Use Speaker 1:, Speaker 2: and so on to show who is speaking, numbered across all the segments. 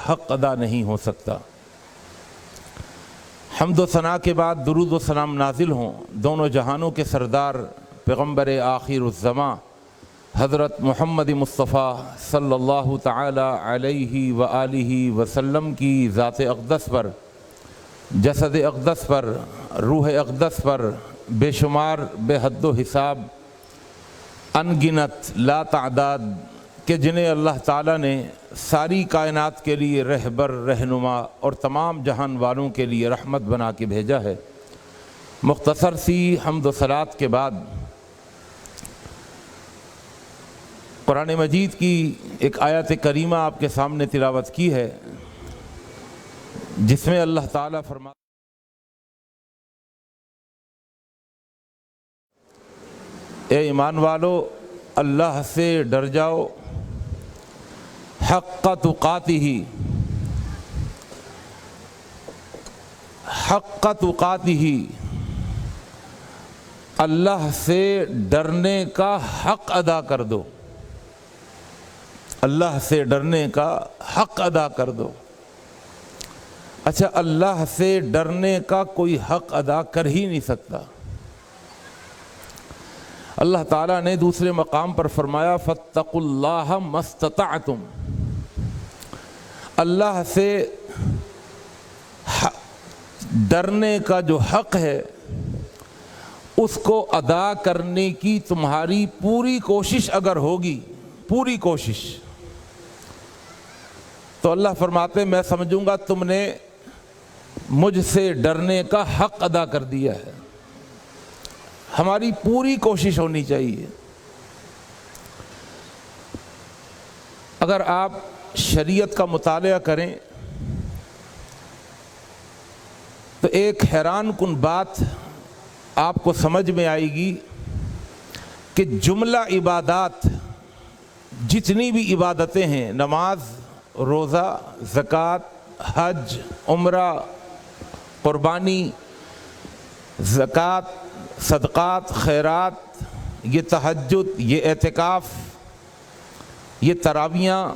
Speaker 1: حق ادا نہیں ہو سکتا۔ حمد و ثنا کے بعد درود و سلام نازل ہوں دونوں جہانوں کے سردار پیغمبر آخر الزماں حضرت محمد مصطفیٰ صلی اللہ تعالی علیہ وآلہ وسلم کی ذات اقدس پر، جسد اقدس پر، روح اقدس پر بے شمار بے حد و حساب ان گنت لا تعداد کہ جنہیں اللہ تعالیٰ نے ساری کائنات کے لیے رہبر رہنما اور تمام جہان والوں کے لیے رحمت بنا کے بھیجا ہے۔ مختصر سی حمد و صلوات کے بعد قرآن مجید کی ایک آیت کریمہ آپ کے سامنے تلاوت کی ہے، جس میں اللہ تعالیٰ فرماتا اے ایمان والو اللہ سے ڈر جاؤ حق تقاتہ، حق تقاتہ، اللہ سے ڈرنے کا حق ادا کر دو، اللہ سے ڈرنے کا حق ادا کر دو۔ اچھا، اللہ سے ڈرنے کا کوئی حق ادا کر ہی نہیں سکتا۔ اللہ تعالیٰ نے دوسرے مقام پر فرمایا فاتقوا اللہ ما استطعتم، اللہ سے ڈرنے کا جو حق ہے اس کو ادا کرنے کی تمہاری پوری کوشش اگر ہوگی، پوری کوشش، تو اللہ فرماتے ہیں میں سمجھوں گا تم نے مجھ سے ڈرنے کا حق ادا کر دیا ہے۔ ہماری پوری کوشش ہونی چاہیے۔ اگر آپ شریعت کا مطالعہ کریں تو ایک حیران کن بات آپ کو سمجھ میں آئے گی کہ جملہ عبادات، جتنی بھی عبادتیں ہیں، نماز، روزہ، زکوٰۃ، حج، عمرہ، قربانی، زکوٰۃ، صدقات، خیرات، یہ تہجد، یہ اعتکاف، یہ تراویحاں،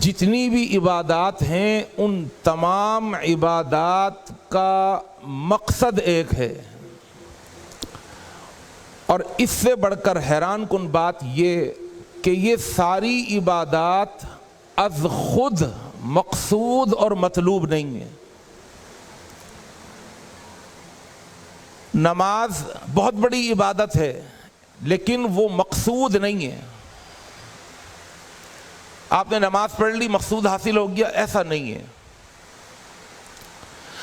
Speaker 1: جتنی بھی عبادات ہیں ان تمام عبادات کا مقصد ایک ہے۔ اور اس سے بڑھ کر حیران کن بات یہ کہ یہ ساری عبادات از خود مقصود اور مطلوب نہیں ہیں۔ نماز بہت بڑی عبادت ہے لیکن وہ مقصود نہیں ہے۔ آپ نے نماز پڑھ لی، مقصود حاصل ہو گیا، ایسا نہیں ہے۔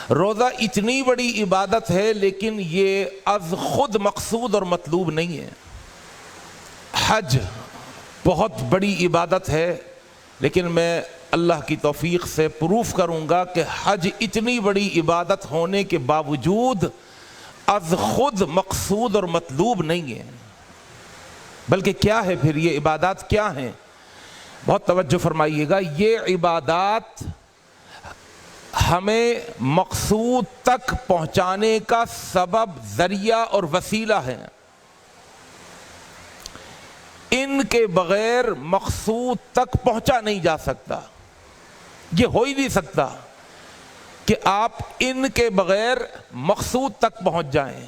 Speaker 1: روزہ اتنی بڑی عبادت ہے لیکن یہ از خود مقصود اور مطلوب نہیں ہے۔ حج بہت بڑی عبادت ہے لیکن میں اللہ کی توفیق سے پروف کروں گا کہ حج اتنی بڑی عبادت ہونے کے باوجود از خود مقصود اور مطلوب نہیں ہے۔ بلکہ کیا ہے پھر یہ عبادات کیا ہیں؟ بہت توجہ فرمائیے گا، یہ عبادات ہمیں مقصود تک پہنچانے کا سبب، ذریعہ اور وسیلہ ہے۔ ان کے بغیر مقصود تک پہنچا نہیں جا سکتا، یہ ہو ہی نہیں سکتا کہ آپ ان کے بغیر مقصود تک پہنچ جائیں۔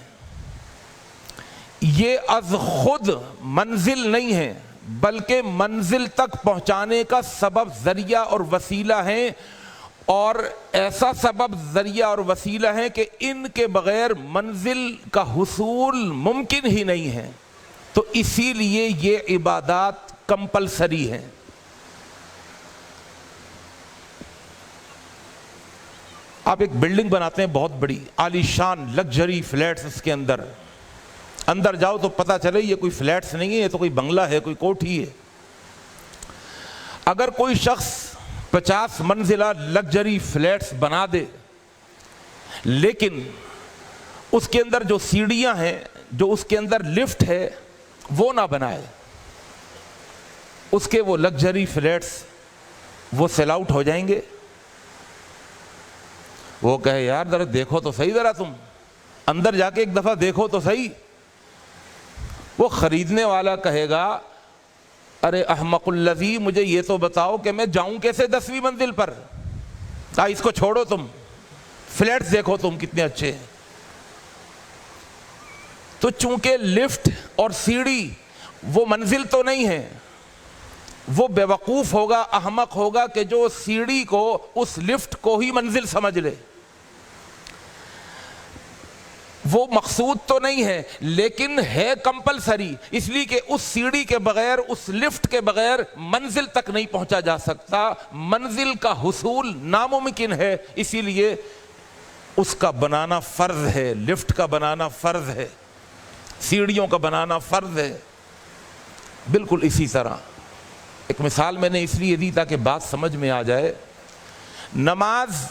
Speaker 1: یہ از خود منزل نہیں ہے بلکہ منزل تک پہنچانے کا سبب، ذریعہ اور وسیلہ ہیں، اور ایسا سبب، ذریعہ اور وسیلہ ہیں کہ ان کے بغیر منزل کا حصول ممکن ہی نہیں ہے۔ تو اسی لیے یہ عبادات کمپلسری ہیں۔ آپ ایک بلڈنگ بناتے ہیں بہت بڑی، عالی شان لگژری فلیٹس، اس کے اندر جاؤ تو پتہ چلے یہ کوئی فلیٹس نہیں ہے، یہ تو کوئی بنگلہ ہے، کوئی کوٹھی ہے۔ اگر کوئی شخص 50 منزلہ لگژری فلیٹس بنا دے لیکن اس کے اندر جو سیڑھیاں ہیں، جو اس کے اندر لفٹ ہے، وہ نہ بنائے، اس کے وہ لگژری فلیٹس وہ سیل آؤٹ ہو جائیں گے۔ وہ کہے یار ذرا دیکھو تو صحیح، ذرا تم اندر جا کے ایک دفعہ دیکھو تو صحیح۔ وہ خریدنے والا کہے گا ارے احمق الذی، مجھے یہ تو بتاؤ کہ میں جاؤں کیسے 10ویں منزل پر؟ اس کو چھوڑو، تم فلیٹس دیکھو تم کتنے اچھے ہیں۔ تو چونکہ لفٹ اور سیڑھی وہ منزل تو نہیں ہے، وہ بیوقوف ہوگا، احمق ہوگا کہ جو سیڑھی کو، اس لفٹ کو ہی منزل سمجھ لے۔ وہ مقصود تو نہیں ہے لیکن ہے کمپلسری، اس لیے کہ اس سیڑھی کے بغیر، اس لفٹ کے بغیر منزل تک نہیں پہنچا جا سکتا، منزل کا حصول ناممکن ہے، اسی لیے اس کا بنانا فرض ہے، لفٹ کا بنانا فرض ہے، سیڑھیوں کا بنانا فرض ہے۔ بالکل اسی طرح ایک مثال میں نے اس لیے دی تاکہ بات سمجھ میں آ جائے۔ نماز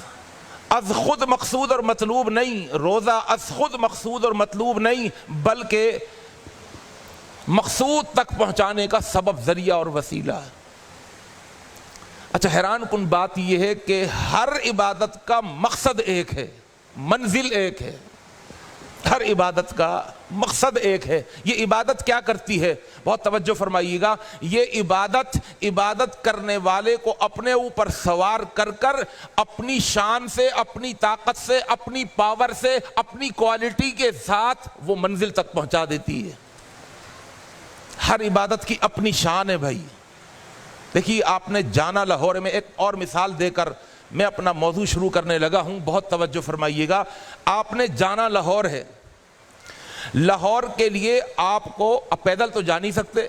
Speaker 1: از خود مقصود اور مطلوب نہیں، روزہ از خود مقصود اور مطلوب نہیں، بلکہ مقصود تک پہنچانے کا سبب، ذریعہ اور وسیلہ ہے۔ اچھا، حیران کن بات یہ ہے کہ ہر عبادت کا مقصد ایک ہے، منزل ایک ہے، ہر عبادت کا مقصد ایک ہے۔ یہ عبادت کیا کرتی ہے؟ بہت توجہ فرمائیے گا۔ یہ عبادت کرنے والے کو اپنے اوپر سوار کر کر اپنی شان سے، اپنی طاقت سے، اپنی پاور سے، اپنی کوالٹی کے ساتھ وہ منزل تک پہنچا دیتی ہے۔ ہر عبادت کی اپنی شان ہے بھائی۔ دیکھیے، آپ نے جانا لاہور میں، ایک اور مثال دے کر میں اپنا موضوع شروع کرنے لگا ہوں، بہت توجہ فرمائیے گا۔ آپ نے جانا لاہور ہے، لاہور کے لیے آپ کو، اب پیدل تو جا نہیں سکتے،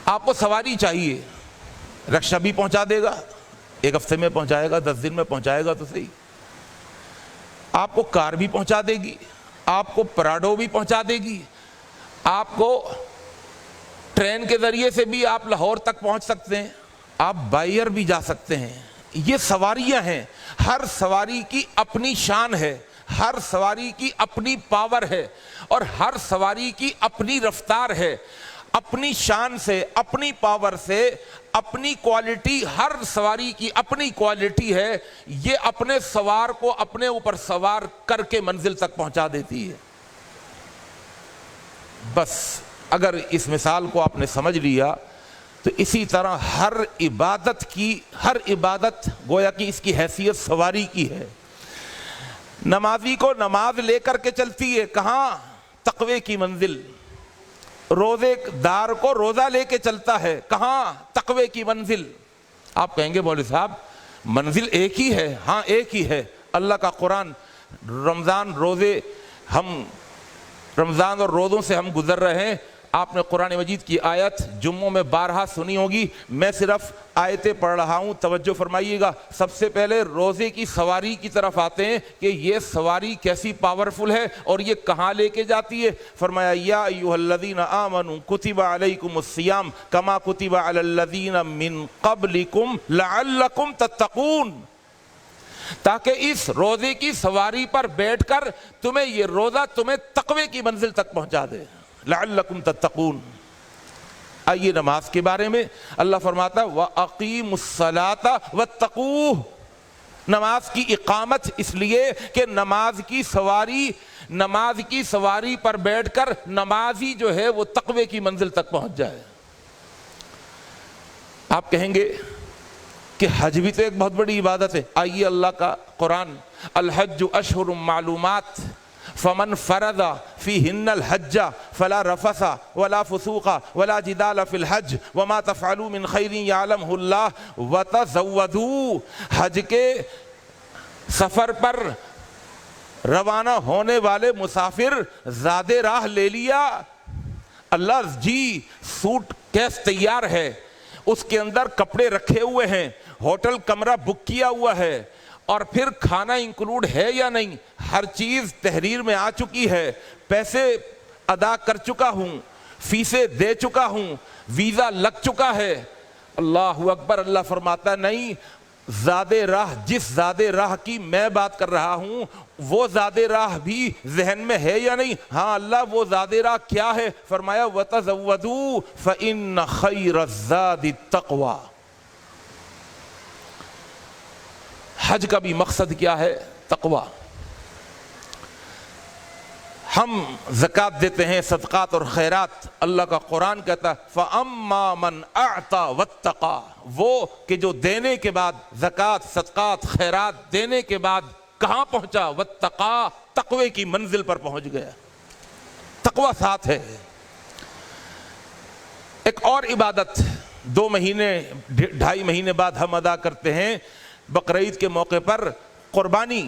Speaker 1: آپ کو سواری چاہیے۔ رکشہ بھی پہنچا دے گا، 1 ہفتے میں پہنچائے گا، 10 دن میں پہنچائے گا تو صحیح۔ آپ کو کار بھی پہنچا دے گی، آپ کو پراڈو بھی پہنچا دے گی، آپ کو ٹرین کے ذریعے سے بھی آپ لاہور تک پہنچ سکتے ہیں، آپ بائی ایئر بھی جا سکتے ہیں۔ یہ سواریاں ہیں، ہر سواری کی اپنی شان ہے، ہر سواری کی اپنی پاور ہے، اور ہر سواری کی اپنی رفتار ہے۔ اپنی شان سے، اپنی پاور سے، اپنی کوالٹی، ہر سواری کی اپنی کوالٹی ہے۔ یہ اپنے سوار کو اپنے اوپر سوار کر کے منزل تک پہنچا دیتی ہے۔ بس اگر اس مثال کو آپ نے سمجھ لیا تو اسی طرح ہر عبادت گویا کہ اس کی حیثیت سواری کی ہے۔ نمازی کو نماز لے کر کے چلتی ہے، کہاں؟ تقوی کی منزل۔ روزے دار کو روزہ لے کے چلتا ہے، کہاں؟ تقوی کی منزل۔ آپ کہیں گے مولوی صاحب منزل ایک ہی ہے؟ ہاں ایک ہی ہے۔ اللہ کا قرآن، رمضان اور روزوں سے ہم گزر رہے ہیں۔ آپ نے قرآن مجید کی آیت جمعوں میں بارہا سنی ہوگی، میں صرف آیتیں پڑھ رہا ہوں، توجہ فرمائیے گا۔ سب سے پہلے روزے کی سواری کی طرف آتے ہیں کہ یہ سواری کیسی پاورفل ہے اور یہ کہاں لے کے جاتی ہے۔ فرمایا یا ایھا الذین آمنوا کتب علیکم الصیام کما کتب علی الذین من قبلکم لعلکم تتقون، تاکہ اس روزے کی سواری پر بیٹھ کر تمہیں یہ روزہ تمہیں تقوی کی منزل تک پہنچا دے، لعلکم تتقون۔ آئیے نماز کے بارے میں اللہ فرماتا ہے وَأَقِیمُوا الصَّلَاةَ وَاتَّقُوهُ، نماز کی اقامت اس لیے کہ نماز کی سواری پر بیٹھ کر نمازی جو ہے وہ تقوی کی منزل تک پہنچ جائے۔ آپ کہیں گے کہ حج بھی تو ایک بہت بڑی عبادت ہے۔ آئیے اللہ کا قرآن، الحج اشہر معلومات فمن فرض فیہن الحج فلا رفث ولا فسوق ولا جدال فی الحج وما تفعلوا من خیر یعلمہ اللہ وتزودوا، حج کے سفر پر روانہ ہونے والے مسافر زاد راہ لے لیا، اللہ جی سوٹ کیس تیار ہے، اس کے اندر کپڑے رکھے ہوئے ہیں، ہوٹل کمرہ بک کیا ہوا ہے، اور پھر کھانا انکلوڈ ہے یا نہیں، ہر چیز تحریر میں آ چکی ہے، پیسے ادا کر چکا ہوں، فیسیں دے چکا ہوں، ویزا لگ چکا ہے۔ اللہ اکبر۔ اللہ فرماتا ہے نہیں، زاد راہ، جس زاد راہ کی میں بات کر رہا ہوں وہ زاد راہ بھی ذہن میں ہے یا نہیں؟ ہاں اللہ، وہ زاد راہ کیا ہے؟ فرمایا وَتَزَوَّدُوا فَإِنَّ خَيْرَ الزَّادِ التَّقْوَى۔ حج کا بھی مقصد کیا ہے؟ تقوی۔ ہم زکوٰۃ دیتے ہیں، صدقات اور خیرات، اللہ کا قرآن کہتا ہے فَأَمَّا مَنْ أَعْطَى وَاتَّقَى، وہ کہ جو دینے کے بعد زکوٰۃ صدقات خیرات دینے کے بعد کہاں پہنچا؟ وَاتَّقَى، تقوی کی منزل پر پہنچ گیا، تقوی ساتھ ہے۔ ایک اور عبادت 2 مہینے 2.5 مہینے بعد ہم ادا کرتے ہیں بقرعید کے موقع پر، قربانی۔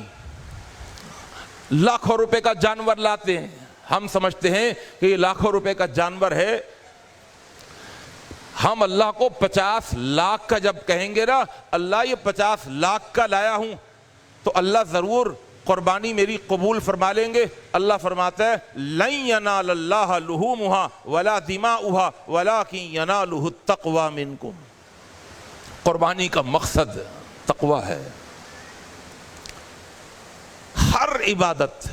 Speaker 1: لاکھوں روپے کا جانور لاتے ہیں، ہم سمجھتے ہیں کہ یہ لاکھوں روپے کا جانور ہے، ہم اللہ کو 50 لاکھ کا جب کہیں گے نا، اللہ یہ 50 لاکھ کا لایا ہوں، تو اللہ ضرور قربانی میری قبول فرما لیں گے۔ اللہ فرماتا ہے لَن يَنَالَ اللَّهَ لُحُومُهَا وَلَا دِمَاؤُهَا وَلَكِن يَنَالُهُ التَّقْوَى مِنكُمْ، قربانی کا مقصد تقوی ہے۔ ہر عبادت،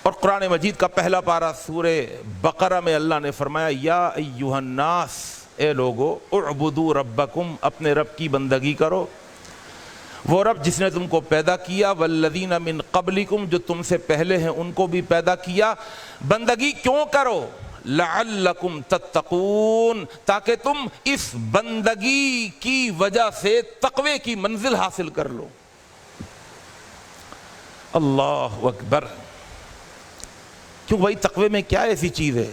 Speaker 1: اور قرآن مجید کا پہلا پارہ سورہ بقرہ میں اللہ نے فرمایا یا ایھا الناس، اے لوگو، اعبدوا ربکم، اپنے رب کی بندگی کرو، وہ رب جس نے تم کو پیدا کیا، والذین من قبلکم، جو تم سے پہلے ہیں ان کو بھی پیدا کیا۔ بندگی کیوں کرو؟ لعلکم تتقون، تاکہ تم اس بندگی کی وجہ سے تقوی کی منزل حاصل کر لو۔ اللہ اکبر! کیوں بھائی، تقوی میں کیا ایسی چیز ہے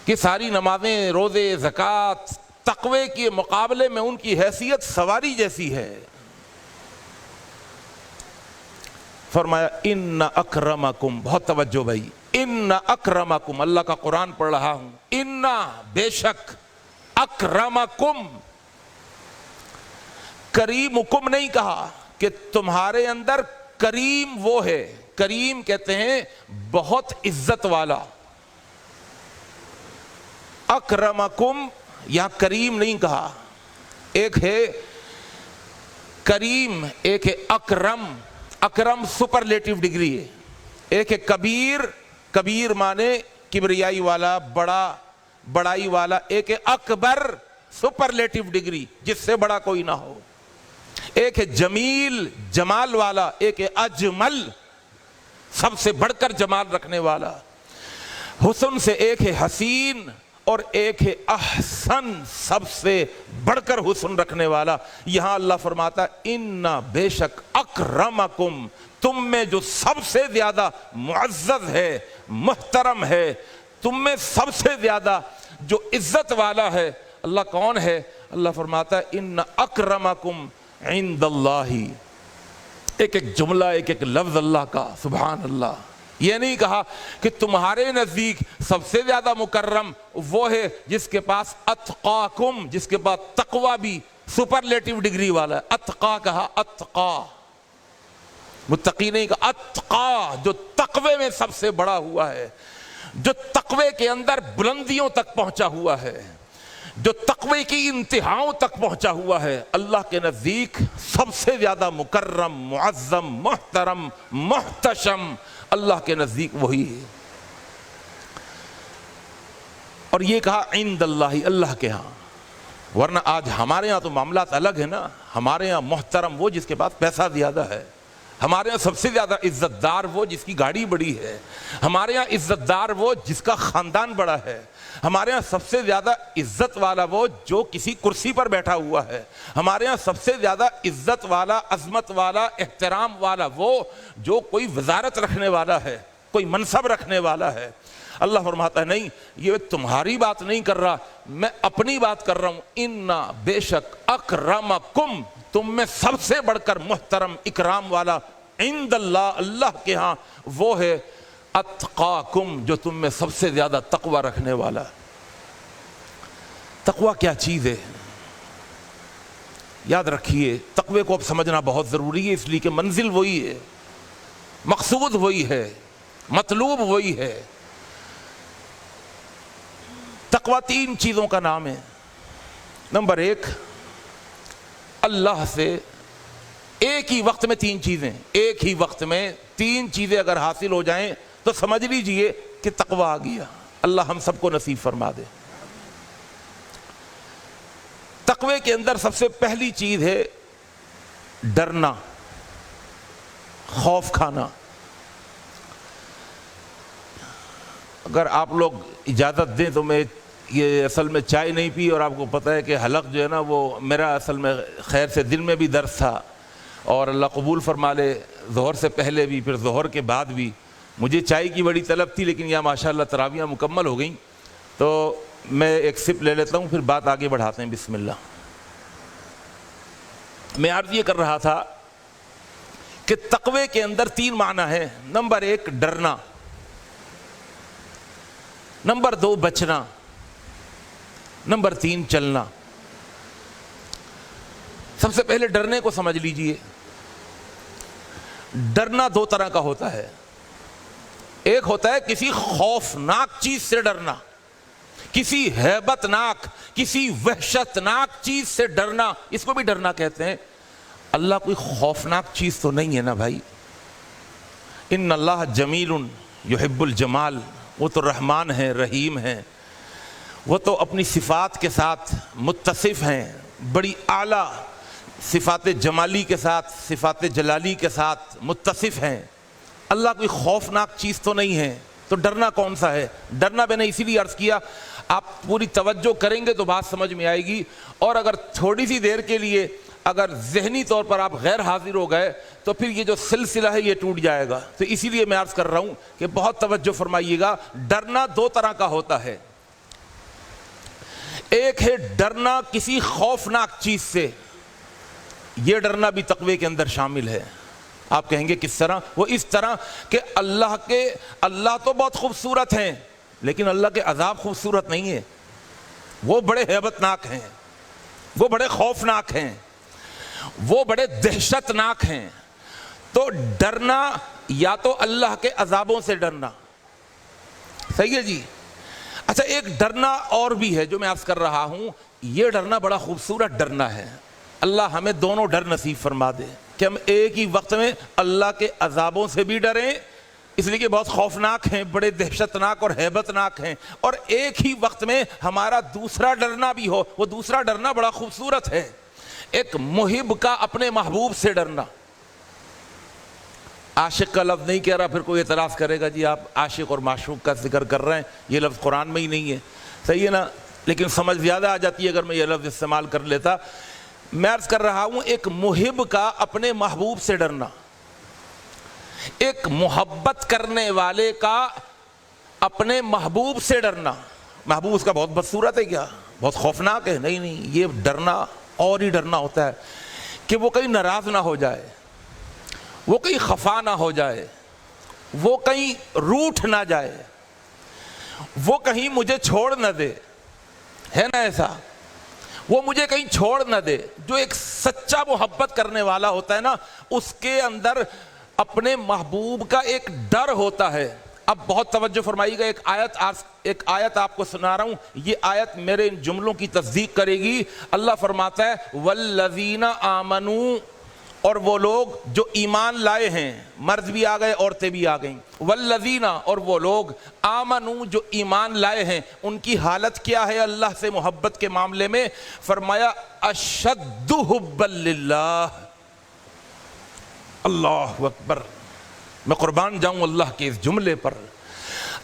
Speaker 1: کہ ساری نمازیں، روزے، زکوٰۃ تقوی کے مقابلے میں ان کی حیثیت سواری جیسی ہے؟ فرمایا ان اکرمکم، بہت توجہ بھائی، ان اکرمکم، اللہ کا قرآن پڑھ رہا ہوں، ان بے شک، اکرمکم، کریمکم نہیں کہا کہ تمہارے اندر کریم وہ ہے، کریم کہتے ہیں بہت عزت والا، اکرمکم یہاں کریم نہیں کہا، ایک ہے کریم، ایک ہے اکرم، اکرم سپرلیٹیو ڈگری ہے، ایک ہے کبیر، کبیر مانے کبریائی والا، بڑا، بڑائی والا، ایک ہے اکبر سپرلیٹیو ڈگری جس سے بڑا کوئی نہ ہو، ایک ہے جمیل جمال والا، ایک ہے اجمل سب سے بڑھ کر جمال رکھنے والا، حسن سے ایک ہے حسین اور ایک ہے احسن سب سے بڑھ کر حسن رکھنے والا۔ یہاں اللہ فرماتا ہے ان بے شک اکرمکم، تم میں جو سب سے زیادہ معزز ہے، محترم ہے، تم میں سب سے زیادہ جو عزت والا ہے، اللہ کون ہے؟ اللہ فرماتا ہے ان اکرمکم عند اللہ، ایک ایک جملہ، ایک ایک لفظ اللہ کا، سبحان اللہ۔ یہ نہیں کہا کہ تمہارے نزدیک سب سے زیادہ مکرم وہ ہے جس کے پاس اتقاکم، جس کے پاس تقوی بھی سپرلیٹیو ڈگری والا ہے، اتقا کہا، اتقا، متقی نہیں کہا، اتقا جو تقوی میں سب سے بڑا ہوا ہے، جو تقوی کے اندر بلندیوں تک پہنچا ہوا ہے، جو تقوی کی انتہاؤں تک پہنچا ہوا ہے، اللہ کے نزدیک سب سے زیادہ مکرم، معظم، محترم، محتشم اللہ کے نزدیک وہی ہے۔ اور یہ کہا عند اللہ، اللہ کے ہاں، ورنہ آج ہمارے ہاں تو معاملات الگ ہیں نا، ہمارے ہاں محترم وہ جس کے پاس پیسہ زیادہ ہے، ہمارے ہاں سب سے زیادہ عزت دار وہ جس کی گاڑی بڑی ہے، ہمارے ہاں عزت دار وہ جس کا خاندان بڑا ہے، ہمارے ہاں سب سے زیادہ عزت والا وہ جو کسی کرسی پر بیٹھا ہوا ہے، ہمارے ہاں سب سے زیادہ عزت والا، عظمت والا، احترام والا وہ جو کوئی وزارت رکھنے والا ہے، کوئی منصب رکھنے والا ہے۔ اللہ فرماتا ہے نہیں، یہ تمہاری بات نہیں کر رہا، میں اپنی بات کر رہا ہوں، انا بے شک اکرمکم، تم میں سب سے بڑھ کر محترم، اکرام والا عند اللہ، اللہ کے ہاں وہ ہے اتقاکم، جو تم میں سب سے زیادہ تقوی رکھنے والا۔ تقوی کیا چیز ہے؟ یاد رکھیے، تقوی کو اب سمجھنا بہت ضروری ہے، اس لیے کہ منزل وہی ہے، مقصود وہی ہے، مطلوب وہی ہے۔ تقوی 3 چیزوں کا نام ہے۔ نمبر 1، اللہ سے ایک ہی وقت میں 3 چیزیں، ایک ہی وقت میں 3 چیزیں اگر حاصل ہو جائیں تو سمجھ لیجئے کہ تقوی آ گیا۔ اللہ ہم سب کو نصیب فرما دے۔ تقوی کے اندر سب سے پہلی چیز ہے ڈرنا، خوف کھانا۔ اگر آپ لوگ اجازت دیں تو میں یہ اصل میں چائے نہیں پی، اور آپ کو پتہ ہے کہ حلق جو ہے نا وہ میرا اصل میں خیر سے دن میں بھی درس تھا، اور اللہ قبول فرما لے ظہر سے پہلے بھی پھر ظہر کے بعد بھی مجھے چائے کی بڑی طلب تھی، لیکن یہاں ماشاءاللہ تراویحیں مکمل ہو گئیں تو میں ایک سپ لے لیتا ہوں، پھر بات آگے بڑھاتے ہیں۔ بسم اللہ۔ میں عرض یہ کر رہا تھا کہ تقوی کے اندر 3 معنی ہیں۔ نمبر 1 ڈرنا، نمبر 2 بچنا، نمبر 3 چلنا۔ سب سے پہلے ڈرنے کو سمجھ لیجئے۔ ڈرنا 2 طرح کا ہوتا ہے۔ ایک ہوتا ہے کسی خوفناک چیز سے ڈرنا، کسی ہیبت ناک، کسی وحشت ناک چیز سے ڈرنا، اس کو بھی ڈرنا کہتے ہیں۔ اللہ کوئی خوفناک چیز تو نہیں ہے نا بھائی۔ ان اللہ جمیل یحب الجمال، وہ تو رحمان ہیں، رحیم ہیں، وہ تو اپنی صفات کے ساتھ متصف ہیں، بڑی اعلیٰ صفات جمالی کے ساتھ، صفات جلالی کے ساتھ متصف ہیں۔ اللہ کوئی خوفناک چیز تو نہیں ہے، تو ڈرنا کون سا ہے؟ ڈرنا میں نے اسی لیے عرض کیا، آپ پوری توجہ کریں گے تو بات سمجھ میں آئے گی، اور اگر تھوڑی سی دیر کے لیے اگر ذہنی طور پر آپ غیر حاضر ہو گئے تو پھر یہ جو سلسلہ ہے یہ ٹوٹ جائے گا۔ تو اسی لیے میں عرض کر رہا ہوں کہ بہت توجہ فرمائیے گا۔ ڈرنا 2 طرح کا ہوتا ہے۔ ایک ہے ڈرنا کسی خوفناک چیز سے، یہ ڈرنا بھی تقوی کے اندر شامل ہے۔ آپ کہیں گے کس طرح؟ وہ اس طرح کہ اللہ تو بہت خوبصورت ہیں، لیکن اللہ کے عذاب خوبصورت نہیں ہے، وہ بڑے ہیبت ناک ہیں، وہ بڑے خوفناک ہیں، وہ بڑے دہشت ناک ہیں۔ تو ڈرنا یا تو اللہ کے عذابوں سے ڈرنا، صحیح ہے جی۔ اچھا ایک ڈرنا اور بھی ہے جو میں عرض کر رہا ہوں، یہ ڈرنا بڑا خوبصورت ڈرنا ہے۔ اللہ ہمیں دونوں ڈر نصیب فرما دے کہ ہم ایک ہی وقت میں اللہ کے عذابوں سے بھی ڈریں، اس لیے کہ بہت خوفناک ہیں، بڑے دہشتناک اور ہیبت ناک ہیں، اور ایک ہی وقت میں ہمارا دوسرا ڈرنا بھی ہو۔ وہ دوسرا ڈرنا بڑا خوبصورت ہے، ایک محب کا اپنے محبوب سے ڈرنا۔ عاشق کا لفظ نہیں کہہ رہا، پھر کوئی اعتراض کرے گا جی آپ عاشق اور معشوق کا ذکر کر رہے ہیں، یہ لفظ قرآن میں ہی نہیں ہے، صحیح ہے نا، لیکن سمجھ زیادہ آ جاتی ہے اگر میں یہ لفظ استعمال کر لیتا۔ میں عرض کر رہا ہوں ایک محب کا اپنے محبوب سے ڈرنا، ایک محبت کرنے والے کا اپنے محبوب سے ڈرنا۔ محبوب اس کا بہت بدصورت ہے کیا؟ بہت خوفناک ہے؟ نہیں نہیں، یہ ڈرنا اور ہی ڈرنا ہوتا ہے کہ وہ کہیں ناراض نہ ہو جائے، وہ کہیں خفا نہ ہو جائے، وہ کہیں روٹھ نہ جائے، وہ کہیں مجھے چھوڑ نہ دے، ہے نا ایسا؟ وہ مجھے کہیں چھوڑ نہ دے۔ جو ایک سچا محبت کرنے والا ہوتا ہے نا، اس کے اندر اپنے محبوب کا ایک ڈر ہوتا ہے۔ اب بہت توجہ فرمائیے گا، ایک آیت آپ کو سنا رہا ہوں، یہ آیت میرے ان جملوں کی تصدیق کرے گی۔ اللہ فرماتا ہے والذین آمنوا، اور وہ لوگ جو ایمان لائے ہیں، مرد بھی آ گئے عورتیں بھی آ گئیں، والذین، اور وہ لوگ آمنوا جو ایمان لائے ہیں، ان کی حالت کیا ہے اللہ سے محبت کے معاملے میں؟ فرمایا اشد حبا للہ۔ اللہ اکبر، میں قربان جاؤں اللہ کے اس جملے پر۔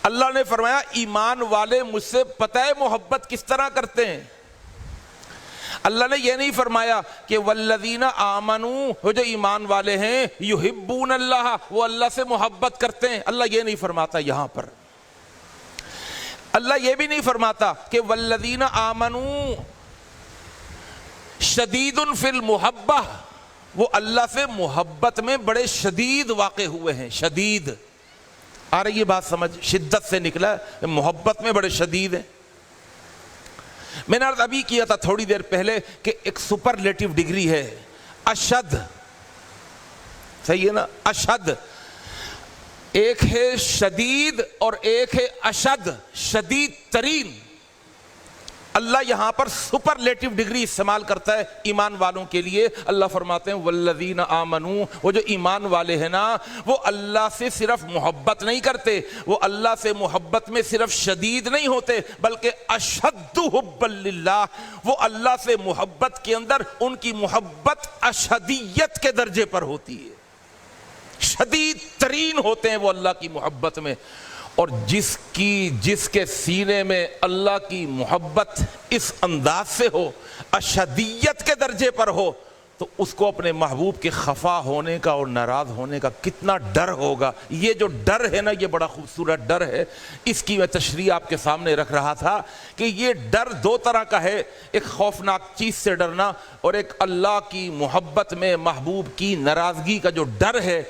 Speaker 1: اللہ نے فرمایا ایمان والے مجھ سے پتہ ہے محبت کس طرح کرتے ہیں۔ اللہ نے یہ نہیں فرمایا کہ والذین آمنوا، وہ جو ایمان والے ہیں، یحبون اللہ، وہ اللہ سے محبت کرتے ہیں۔ اللہ یہ نہیں فرماتا یہاں پر۔ اللہ یہ بھی نہیں فرماتا کہ والذین آمنوا شدید فی المحبہ، وہ اللہ سے محبت میں بڑے شدید واقع ہوئے ہیں۔ شدید آ رہی ہے بات سمجھ؟ شدت سے نکلا ہے، محبت میں بڑے شدید ہیں۔ میں نے عرض ابھی کیا تھا تھوڑی دیر پہلے کہ ایک سپرلیٹو ڈگری ہے، اشد، صحیح ہے نا؟ اشد، ایک ہے شدید اور ایک ہے اشد، شدید ترین۔ اللہ یہاں پر سپرلیٹو ڈگری استعمال کرتا ہے ایمان والوں کے لیے۔ اللہ فرماتے ہیں والذین آمنوا، وہ جو ایمان والے ہیں نا، وہ اللہ سے صرف محبت نہیں کرتے، وہ اللہ سے محبت میں صرف شدید نہیں ہوتے، بلکہ اشد حبا للہ، وہ اللہ سے محبت کے اندر ان کی محبت اشدیت کے درجے پر ہوتی ہے، شدید ترین ہوتے ہیں وہ اللہ کی محبت میں۔ اور جس کے سینے میں اللہ کی محبت اس انداز سے ہو، اشدیت کے درجے پر ہو، تو اس کو اپنے محبوب کے خفا ہونے کا اور ناراض ہونے کا کتنا ڈر ہوگا۔ یہ جو ڈر ہے نا، یہ بڑا خوبصورت ڈر ہے۔ اس کی میں تشریح آپ کے سامنے رکھ رہا تھا کہ یہ ڈر دو طرح کا ہے، ایک خوفناک چیز سے ڈرنا اور ایک اللہ کی محبت میں محبوب کی ناراضگی کا جو ڈر ہے،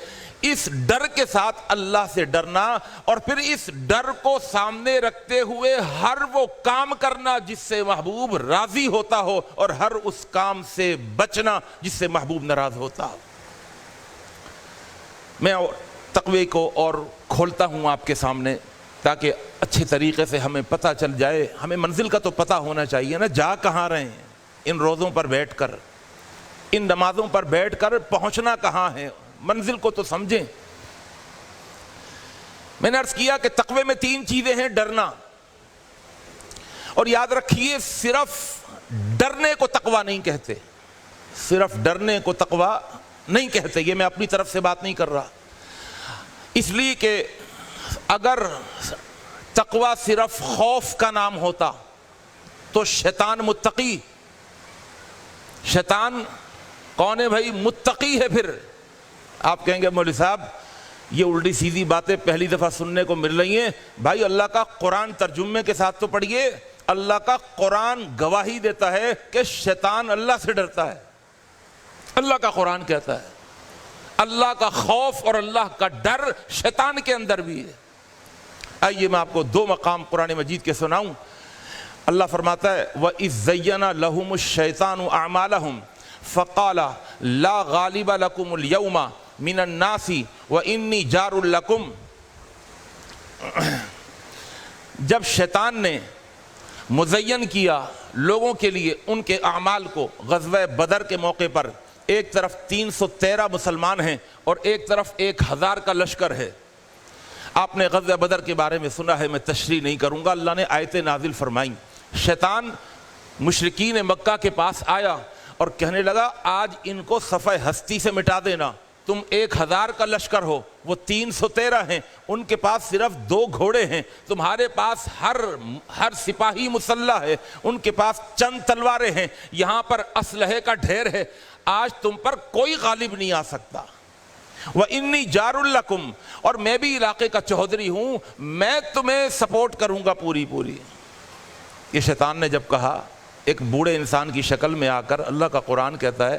Speaker 1: اس ڈر کے ساتھ اللہ سے ڈرنا، اور پھر اس ڈر کو سامنے رکھتے ہوئے ہر وہ کام کرنا جس سے محبوب راضی ہوتا ہو، اور ہر اس کام سے بچنا جس سے محبوب ناراض ہوتا ہو۔ میں تقوی کو اور کھولتا ہوں آپ کے سامنے تاکہ اچھے طریقے سے ہمیں پتہ چل جائے۔ ہمیں منزل کا تو پتہ ہونا چاہیے نا، جا کہاں رہے ہیں ان روزوں پر بیٹھ کر، ان نمازوں پر بیٹھ کر پہنچنا کہاں ہے، منزل کو تو سمجھیں۔ میں نے عرض کیا کہ تقوی میں 3 چیزیں ہیں: ڈرنا، اور یاد رکھیے صرف ڈرنے کو تقوی نہیں کہتے، صرف ڈرنے کو تقوی نہیں کہتے۔ یہ میں اپنی طرف سے بات نہیں کر رہا، اس لیے کہ اگر تقوی صرف خوف کا نام ہوتا تو شیطان متقی، شیطان کون ہے بھائی؟ متقی ہے۔ پھر آپ کہیں گے مولوی صاحب یہ الٹی سیدھی باتیں پہلی دفعہ سننے کو مل رہی ہیں۔ بھائی اللہ کا قرآن ترجمے کے ساتھ تو پڑھیے، اللہ کا قرآن گواہی دیتا ہے کہ شیطان اللہ سے ڈرتا ہے۔ اللہ کا قرآن کہتا ہے اللہ کا خوف اور اللہ کا ڈر شیطان کے اندر بھی ہے۔ آئیے میں آپ کو 2 مقام قرآن مجید کے سناؤں۔ اللہ فرماتا ہے وَإِذْ زَيَّنَ لَهُمُ الشَّيْطَانُ أَعْمَالَهُمْ فَقَالَ لَا غَالِبَ لَكُمُ الْيَوْمَ مِنَ النَّاسِ وَإِنِّي جَارٌ لَكُمْ۔ جب شیطان نے مزین کیا لوگوں کے لیے ان کے اعمال کو غزوہ بدر کے موقع پر، ایک طرف 313 مسلمان ہیں اور ایک طرف 1000 کا لشکر ہے۔ آپ نے غزوہ بدر کے بارے میں سنا ہے، میں تشریح نہیں کروں گا۔ اللہ نے آیتیں نازل فرمائیں۔ شیطان مشرکین مکہ کے پاس آیا اور کہنے لگا آج ان کو صفحہ ہستی سے مٹا دینا۔ تم 1000 کا لشکر ہو، وہ 313 ہیں، ان کے پاس صرف 2 گھوڑے ہیں، تمہارے پاس ہر سپاہی مسلح ہے، ان کے پاس چند تلواریں ہیں، یہاں پر اسلحے کا ڈھیر ہے، آج تم پر کوئی غالب نہیں آ سکتا۔ وَإِنِّي جَارٌ لَكُمْ، اور میں بھی علاقے کا چوہدری ہوں، میں تمہیں سپورٹ کروں گا پوری پوری۔ یہ شیطان نے جب کہا، ایک بوڑھے انسان کی شکل میں آ کر، اللہ کا قرآن کہتا ہے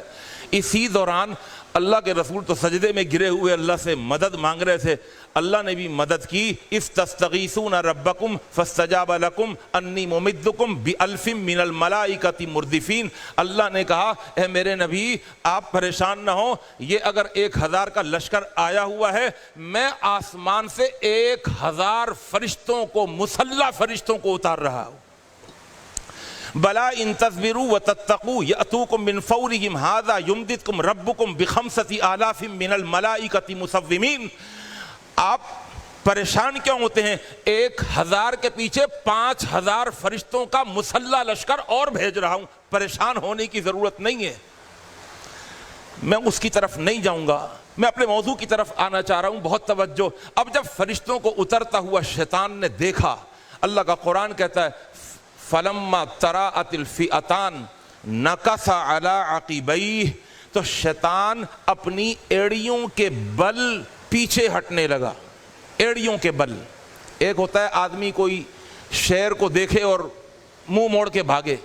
Speaker 1: اسی دوران اللہ کے رسول تو سجدے میں گرے ہوئے اللہ سے مدد مانگ رہے تھے، اللہ نے بھی مدد کی۔ اِذْ تَسْتَغِيثُونَ رَبَّكُمْ فَاسْتَجَابَ لَكُمْ أَنِّي مُمِدُّكُمْ بِأَلْفٍ مِّنَ الْمَلَائِكَةِ مُرْدِفِينَ۔ اللہ نے کہا اے میرے نبی آپ پریشان نہ ہوں، یہ اگر 1000 کا لشکر آیا ہوا ہے، میں آسمان سے 1000 فرشتوں کو، مسلح فرشتوں کو اتار رہا ہوں۔ بلا ان تصبروا وتتقوا یأتوکم من فورہم ھذا یمددکم ربکم بخمسۃ آلاف من الملائکۃ مسومین۔ آپ پریشان کیوں ہوتے ہیں؟ 1000 کے پیچھے 5000 فرشتوں کا مسلح لشکر اور بھیج رہا ہوں، پریشان ہونے کی ضرورت نہیں ہے۔ میں اس کی طرف نہیں جاؤں گا، میں اپنے موضوع کی طرف آنا چاہ رہا ہوں، بہت توجہ۔ اب جب فرشتوں کو اترتا ہوا شیطان نے دیکھا، اللہ کا قرآن کہتا ہے فَلَمَّا تَرَاءَتِ الْفِئَتَانِ نَكَثَ عَلَىٰ عَقِبَيْهِ، تو شیطان اپنی ایڑیوں کے بل پیچھے ہٹنے لگا۔ ایڑیوں کے بل، ایک ہوتا ہے آدمی کوئی شیر کو دیکھے اور منہ موڑ کے بھاگے،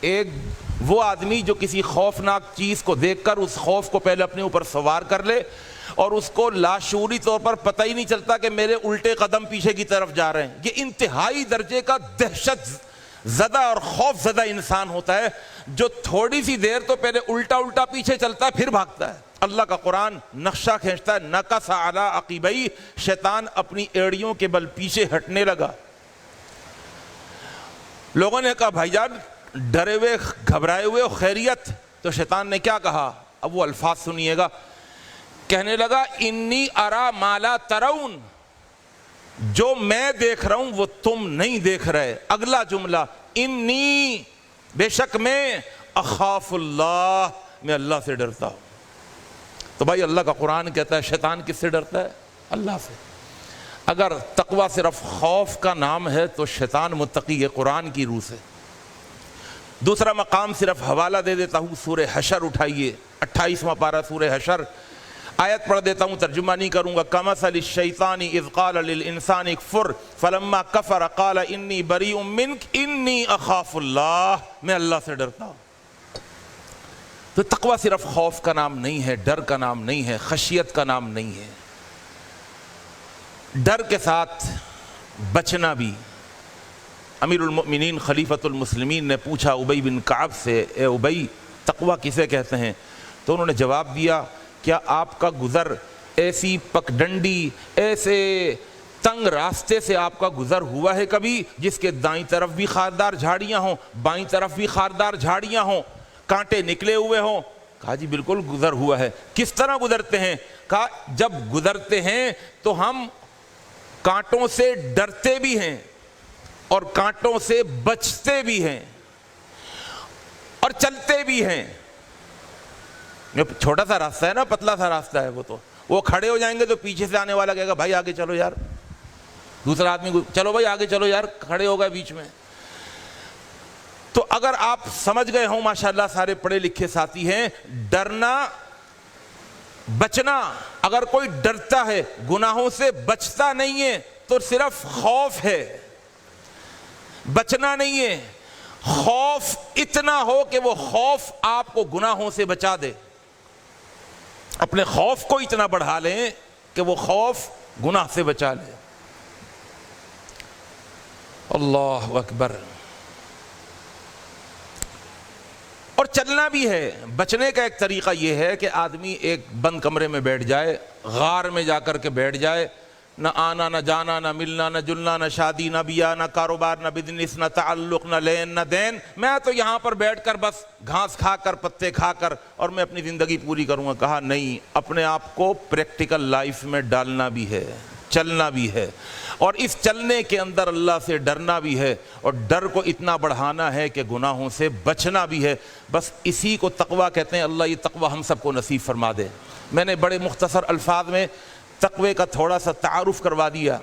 Speaker 1: ایک وہ آدمی جو کسی خوفناک چیز کو دیکھ کر اس خوف کو پہلے اپنے اوپر سوار کر لے اور اس کو لاشعوری طور پر پتہ ہی نہیں چلتا کہ میرے الٹے قدم پیچھے کی طرف جا رہے ہیں۔ یہ انتہائی درجے کا دہشت زدہ اور خوف زدہ انسان ہوتا ہے جو تھوڑی سی دیر تو پہلے الٹا الٹا پیچھے چلتا ہے پھر بھاگتا ہے۔ اللہ کا قرآن نقشہ کھینچتا ہے نَكَثَ عَلَىٰ عَقِبَيْهِ، شیطان اپنی ایڑیوں کے بل پیچھے ہٹنے لگا۔ لوگوں نے کہا بھائی جان ڈرے ہوئے گھبرائے ہوئے خیریت؟ تو شیطان نے کیا کہا؟ اب وہ الفاظ سنیے گا، کہنے لگا انی ارا ما لا ترون، جو میں دیکھ رہا ہوں وہ تم نہیں دیکھ رہے۔ اگلا جملہ انی، بے شک میں، اخاف اللہ، میں اللہ سے ڈرتا ہوں۔ تو بھائی اللہ کا قرآن کہتا ہے شیطان کس سے ڈرتا ہے؟ اللہ سے۔ اگر تقوی صرف خوف کا نام ہے تو شیطان متقی ہے قرآن کی روح سے۔ دوسرا مقام صرف حوالہ دے دیتا ہوں، سورہ حشر اٹھائیے، 28واں پارہ سورہ حشر، آیت پڑھ دیتا ہوں، ترجمہ نہیں کروں گا۔ کمثل الشیطان اذ قال للانسان اکفر فلما کفر قال انی بریء منک انی اخاف اللہ، میں اللہ سے ڈرتا ہوں۔ تو تقوی صرف خوف کا نام نہیں ہے، ڈر کا نام نہیں ہے، خشیت کا نام نہیں ہے، ڈر کے ساتھ بچنا بھی۔ امیر المؤمنین خلیفۃ المسلمین نے پوچھا ابی بن کعب سے، اے ابی تقوی کسے کہتے ہیں؟ تو انہوں نے جواب دیا، کیا آپ کا گزر ایسی پگڈنڈی، ایسے تنگ راستے سے آپ کا گزر ہوا ہے کبھی جس کے دائیں طرف بھی خاردار جھاڑیاں ہوں، بائیں طرف بھی خاردار جھاڑیاں ہوں، کانٹے نکلے ہوئے ہوں؟ کہا جی بالکل گزر ہوا ہے۔ کس طرح گزرتے ہیں؟ کہا جب گزرتے ہیں تو ہم کانٹوں سے ڈرتے بھی ہیں اور کانٹوں سے بچتے بھی ہیں اور چلتے بھی ہیں۔ چھوٹا سا راستہ ہے نا، پتلا سا راستہ ہے، وہ کھڑے ہو جائیں گے تو پیچھے سے آنے والا کہے گا بھائی آگے چلو یار، دوسرا آدمی چلو بھائی آگے چلو یار، کھڑے ہو گئے بیچ میں۔ تو اگر آپ سمجھ گئے ہوں، ماشاءاللہ سارے پڑھے لکھے ساتھی ہیں، ڈرنا بچنا، اگر کوئی ڈرتا ہے گناہوں سے بچتا نہیں ہے تو صرف خوف ہے، بچنا نہیں ہے۔ خوف اتنا ہو کہ وہ خوف آپ کو گناہوں سے بچا دے، اپنے خوف کو اتنا بڑھا لیں کہ وہ خوف گناہ سے بچا لے۔ اللہ اکبر۔ اور چلنا بھی ہے۔ بچنے کا ایک طریقہ یہ ہے کہ آدمی ایک بند کمرے میں بیٹھ جائے، غار میں جا کر کے بیٹھ جائے، نہ آنا نہ جانا، نہ ملنا نہ جلنا، نہ شادی نہ بیاہ، نہ کاروبار نہ بزنس، نہ تعلق نہ لین نہ دین، میں تو یہاں پر بیٹھ کر بس گھاس کھا کر پتے کھا کر اور میں اپنی زندگی پوری کروں گا۔ کہا نہیں، اپنے آپ کو پریکٹیکل لائف میں ڈالنا بھی ہے، چلنا بھی ہے، اور اس چلنے کے اندر اللہ سے ڈرنا بھی ہے، اور ڈر کو اتنا بڑھانا ہے کہ گناہوں سے بچنا بھی ہے۔ بس اسی کو تقویٰ کہتے ہیں۔ اللہ یہ تقویٰ ہم سب کو نصیب فرما دے۔ میں نے بڑے مختصر الفاظ میں تقوی کا تھوڑا سا تعارف کروا دیا۔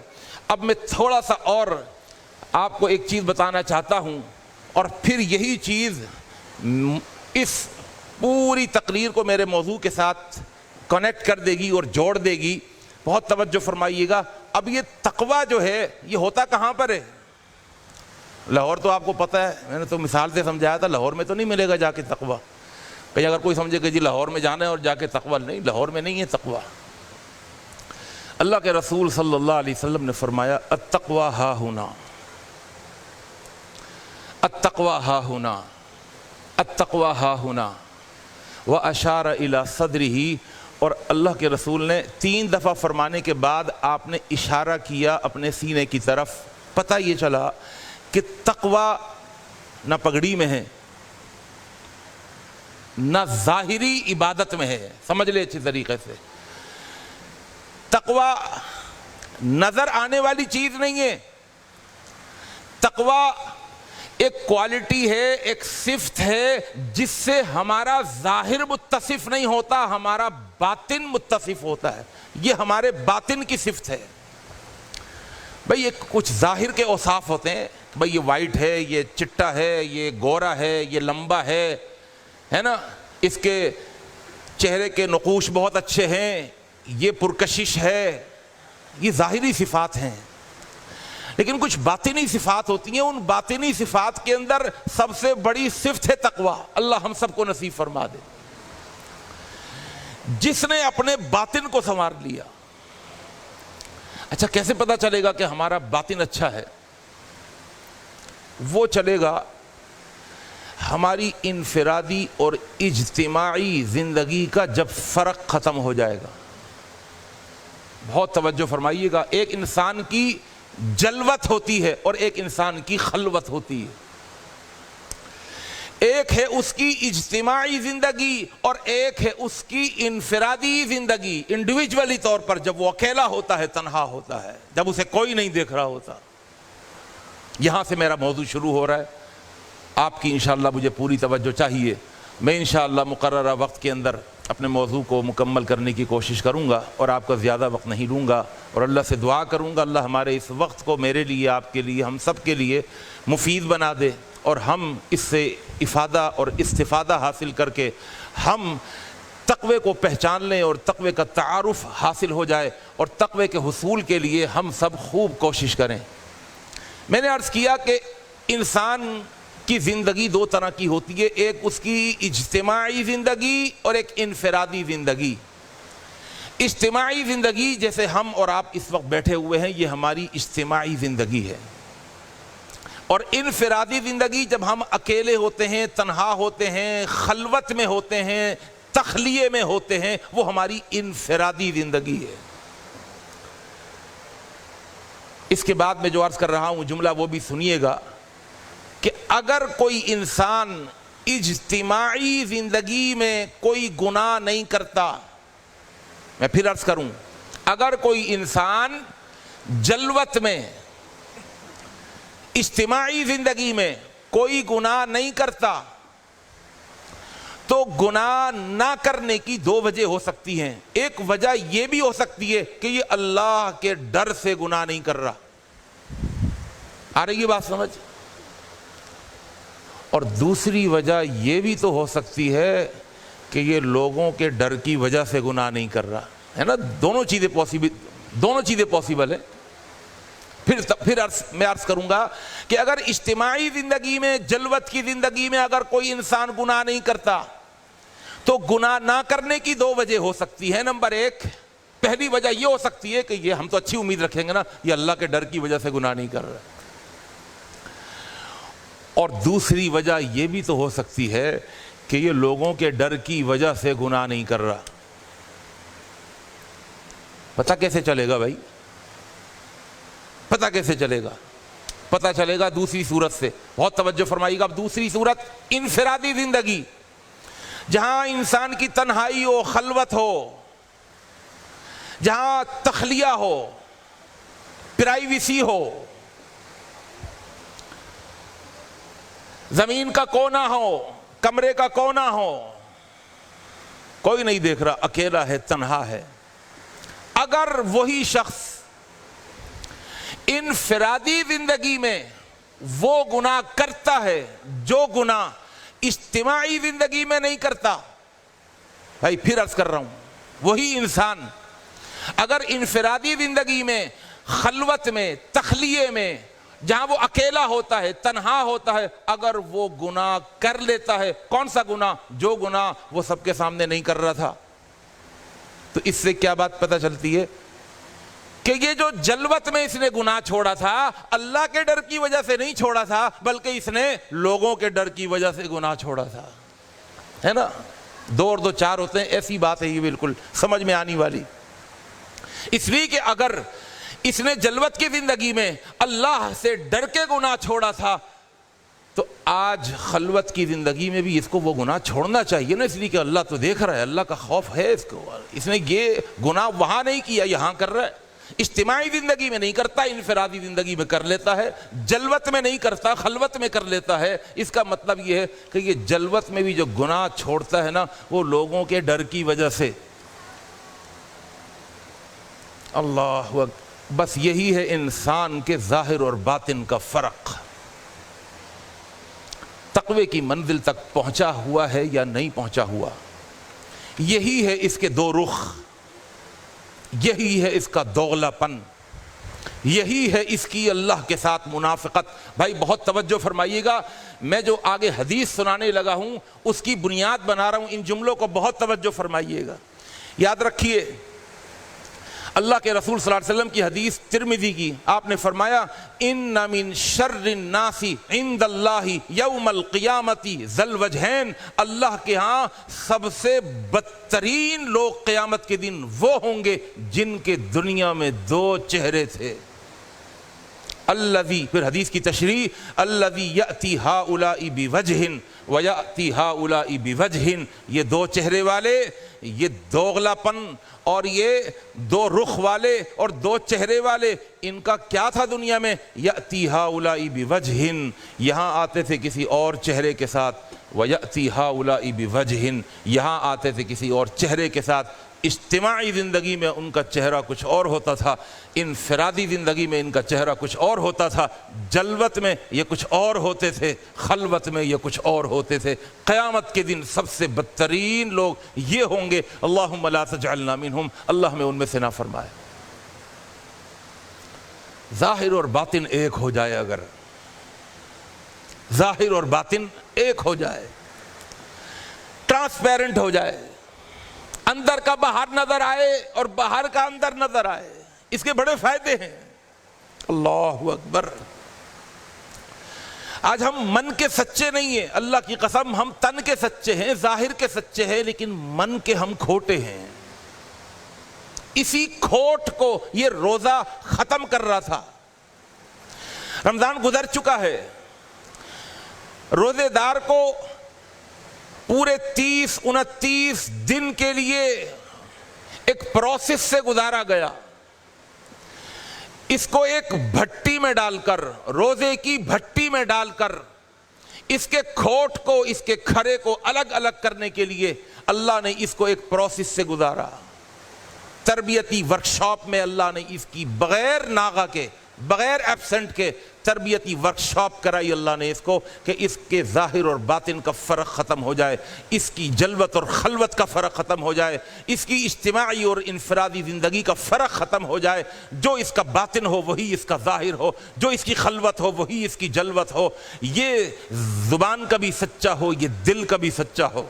Speaker 1: اب میں تھوڑا سا اور آپ کو ایک چیز بتانا چاہتا ہوں، اور پھر یہی چیز اس پوری تقریر کو میرے موضوع کے ساتھ کنیکٹ کر دے گی اور جوڑ دے گی۔ بہت توجہ فرمائیے گا۔ اب یہ تقویٰ جو ہے یہ ہوتا کہاں پر ہے؟ لاہور تو آپ کو پتہ ہے، میں نے تو مثال سے سمجھایا تھا، لاہور میں تو نہیں ملے گا جا کے تقویٰ۔ کہیں اگر کوئی سمجھے کہ جی لاہور میں جانا ہے اور جا کے تقویٰ، نہیں، لاہور میں نہیں ہے تقویٰ۔ اللہ کے رسول صلی اللہ علیہ وسلم نے فرمایا التقوی ہا ہنا، التقوی ہا ہنا، التقوی ہا ہنا، واشار الی صدرہ، اور اللہ کے رسول نے 3 دفعہ فرمانے کے بعد آپ نے اشارہ کیا اپنے سینے کی طرف۔ پتہ یہ چلا کہ تقوی نہ پگڑی میں ہے، نہ ظاہری عبادت میں ہے۔ سمجھ لے اچھی طریقے سے، تقوی نظر آنے والی چیز نہیں ہے۔ تقوی ایک کوالٹی ہے، ایک صفت ہے جس سے ہمارا ظاہر متصف نہیں ہوتا، ہمارا باطن متصف ہوتا ہے۔ یہ ہمارے باطن کی صفت ہے۔ بھئی ایک کچھ ظاہر کے اوصاف ہوتے ہیں، بھئی یہ وائٹ ہے، یہ چٹا ہے، یہ گورا ہے، یہ لمبا ہے نا، اس کے چہرے کے نقوش بہت اچھے ہیں، یہ پرکشش ہے، یہ ظاہری صفات ہیں۔ لیکن کچھ باطنی صفات ہوتی ہیں، ان باطنی صفات کے اندر سب سے بڑی صفت ہے تقویٰ۔ اللہ ہم سب کو نصیب فرما دے۔ جس نے اپنے باطن کو سنوار لیا، اچھا کیسے پتا چلے گا کہ ہمارا باطن اچھا ہے؟ وہ چلے گا ہماری انفرادی اور اجتماعی زندگی کا جب فرق ختم ہو جائے گا۔ بہت توجہ فرمائیے گا۔ ایک انسان کی جلوت ہوتی ہے اور ایک انسان کی خلوت ہوتی ہے۔ ایک ہے اس کی اجتماعی زندگی اور ایک ہے اس کی انفرادی زندگی، انڈیویجولی طور پر جب وہ اکیلا ہوتا ہے، تنہا ہوتا ہے، جب اسے کوئی نہیں دیکھ رہا ہوتا۔ یہاں سے میرا موضوع شروع ہو رہا ہے، آپ کی انشاءاللہ مجھے پوری توجہ چاہیے۔ میں انشاءاللہ مقررہ وقت کے اندر اپنے موضوع کو مکمل کرنے کی کوشش کروں گا اور آپ کا زیادہ وقت نہیں لوں گا، اور اللہ سے دعا کروں گا اللہ ہمارے اس وقت کو میرے لیے، آپ کے لیے، ہم سب کے لیے مفید بنا دے، اور ہم اس سے افادہ اور استفادہ حاصل کر کے ہم تقوی کو پہچان لیں اور تقوی کا تعارف حاصل ہو جائے، اور تقوی کے حصول کے لیے ہم سب خوب کوشش کریں۔ میں نے عرض کیا کہ انسان کی زندگی دو طرح کی ہوتی ہے، ایک اس کی اجتماعی زندگی اور ایک انفرادی زندگی۔ اجتماعی زندگی جیسے ہم اور آپ اس وقت بیٹھے ہوئے ہیں، یہ ہماری اجتماعی زندگی ہے، اور انفرادی زندگی جب ہم اکیلے ہوتے ہیں، تنہا ہوتے ہیں، خلوت میں ہوتے ہیں، تخلیے میں ہوتے ہیں، وہ ہماری انفرادی زندگی ہے۔ اس کے بعد میں جو عرض کر رہا ہوں جملہ وہ بھی سنیے گا کہ اگر کوئی انسان اجتماعی زندگی میں کوئی گناہ نہیں کرتا، میں پھر عرض کروں، اگر کوئی انسان جلوت میں اجتماعی زندگی میں کوئی گناہ نہیں کرتا، تو گناہ نہ کرنے کی دو وجہ ہو سکتی ہیں۔ ایک وجہ یہ بھی ہو سکتی ہے کہ یہ اللہ کے ڈر سے گناہ نہیں کر رہا، آ رہی ہے بات سمجھ؟ اور دوسری وجہ یہ بھی تو ہو سکتی ہے کہ یہ لوگوں کے ڈر کی وجہ سے گناہ نہیں کر رہا ہے نا، دونوں چیزیں پاسبل ہیں۔ پھر میں عرض کروں گا کہ اگر اجتماعی زندگی میں، جلوت کی زندگی میں اگر کوئی انسان گناہ نہیں کرتا، تو گناہ نہ کرنے کی دو وجہ ہو سکتی ہے۔ نمبر ایک، پہلی وجہ یہ ہو سکتی ہے کہ یہ ہم تو اچھی امید رکھیں گے نا، یہ اللہ کے ڈر کی وجہ سے گناہ نہیں کر رہا، اور دوسری وجہ یہ بھی تو ہو سکتی ہے کہ یہ لوگوں کے ڈر کی وجہ سے گناہ نہیں کر رہا۔ پتہ کیسے چلے گا بھائی؟ پتہ کیسے چلے گا؟ پتہ چلے گا دوسری صورت سے، بہت توجہ فرمائیے گا۔ اب دوسری صورت انفرادی زندگی، جہاں انسان کی تنہائی ہو، خلوت ہو، جہاں تخلیہ ہو، پرائیویسی ہو، زمین کا کونا ہو، کمرے کا کونا ہو، کوئی نہیں دیکھ رہا، اکیلا ہے، تنہا ہے۔ اگر وہی شخص انفرادی زندگی میں وہ گناہ کرتا ہے جو گناہ اجتماعی زندگی میں نہیں کرتا، بھائی پھر عرض کر رہا ہوں، وہی انسان اگر انفرادی زندگی میں، خلوت میں، تخلیے میں، جہاں وہ اکیلا ہوتا ہے، تنہا ہوتا ہے، اگر وہ گناہ کر لیتا ہے، کون سا گناہ؟ جو گناہ وہ سب کے سامنے نہیں کر رہا تھا، تو اس سے کیا بات پتہ چلتی ہے کہ یہ جو جلوت میں اس نے گناہ چھوڑا تھا، اللہ کے ڈر کی وجہ سے نہیں چھوڑا تھا، بلکہ اس نے لوگوں کے ڈر کی وجہ سے گناہ چھوڑا تھا، ہے نا؟ دو اور دو چار ہوتے ہیں، ایسی بات ہے یہ بالکل سمجھ میں آنے والی۔ اس لیے کہ اگر اس نے جلوت کی زندگی میں اللہ سے ڈر کے گناہ چھوڑا تھا، تو آج خلوت کی زندگی میں بھی اس کو وہ گناہ چھوڑنا چاہیے نا، اس لیے کہ اللہ تو دیکھ رہا ہے، اللہ کا خوف ہے اس کو، اس نے یہ گناہ وہاں نہیں کیا، یہاں کر رہا ہے۔ اجتماعی زندگی میں نہیں کرتا، انفرادی زندگی میں کر لیتا ہے، جلوت میں نہیں کرتا، خلوت میں کر لیتا ہے۔ اس کا مطلب یہ ہے کہ یہ جلوت میں بھی جو گناہ چھوڑتا ہے نا، وہ لوگوں کے ڈر کی وجہ سے۔ اللہ اکبر، بس یہی ہے انسان کے ظاہر اور باطن کا فرق۔ تقوی کی منزل تک پہنچا ہوا ہے یا نہیں پہنچا ہوا، یہی ہے اس کے دو رخ، یہی ہے اس کا دوغلا پن، یہی ہے اس کی اللہ کے ساتھ منافقت۔ بھائی بہت توجہ فرمائیے گا، میں جو آگے حدیث سنانے لگا ہوں اس کی بنیاد بنا رہا ہوں، ان جملوں کو بہت توجہ فرمائیے گا، یاد رکھیے۔ اللہ کے رسول صلی اللہ علیہ وسلم کی حدیث ترمذی کی، آپ نے فرمایا ان من شر الناس عند اللہ یوم القیامت ذی الوجہین، اللہ کے ہاں سب سے بدترین لوگ قیامت کے دن وہ ہوں گے جن کے دنیا میں دو چہرے تھے۔ الذی، پھر حدیث کی تشریح، الذی یأتی ہؤلاء بوجہ ویأتی ہؤلاء بوجہ، یہ دو چہرے والے، یہ دوغلا پن اور یہ دو رخ والے اور دو چہرے والے، ان کا کیا تھا دنیا میں؟ یأتی ہؤلاء بوجہ، یہاں آتے تھے کسی اور چہرے کے ساتھ، وَيَأْتِي هَؤُلَاءِ بِوَجْهٍ، یہاں آتے تھے کسی اور چہرے کے ساتھ، اجتماعی زندگی میں ان کا چہرہ کچھ اور ہوتا تھا، انفرادی زندگی میں ان کا چہرہ کچھ اور ہوتا تھا، جلوت میں یہ کچھ اور ہوتے تھے، خلوت میں یہ کچھ اور ہوتے تھے۔ قیامت کے دن سب سے بدترین لوگ یہ ہوں گے، اللہم لا تجعلنا منہم، اللہ ہمیں ان میں سے نہ فرمائے۔ ظاہر اور باطن ایک ہو جائے، اگر ظاہر اور باطن ایک ہو جائے، ٹرانسپیرنٹ ہو جائے، اندر کا باہر نظر آئے اور باہر کا اندر نظر آئے، اس کے بڑے فائدے ہیں۔ اللہ اکبر۔ آج ہم من کے سچے نہیں ہیں، اللہ کی قسم، ہم تن کے سچے ہیں، ظاہر کے سچے ہیں، لیکن من کے ہم کھوٹے ہیں۔ اسی کھوٹ کو یہ روزہ ختم کر رہا تھا۔ رمضان گزر چکا ہے، روزے دار کو پورے 30-29 دن کے لیے ایک پروسیس سے گزارا گیا۔ اس کو ایک بھٹی میں ڈال کر، روزے کی بھٹی میں ڈال کر، اس کے کھوٹ کو، اس کے کھرے کو الگ الگ کرنے کے لیے اللہ نے اس کو ایک پروسیس سے گزارا۔ تربیتی ورکشاپ میں اللہ نے اس کی بغیر ناغہ کے، بغیر ایبسنٹ کے تربیتی ورکشاپ کرائی اللہ نے اس کو، کہ اس کے ظاہر اور باطن کا فرق ختم ہو جائے، اس کی جلوت اور خلوت کا فرق ختم ہو جائے، اس کی اجتماعی اور انفرادی زندگی کا فرق ختم ہو جائے، جو اس کا باطن ہو وہی اس کا ظاہر ہو، جو اس کی خلوت ہو وہی اس کی جلوت ہو، یہ زبان کا بھی سچا ہو، یہ دل کا بھی سچا ہو۔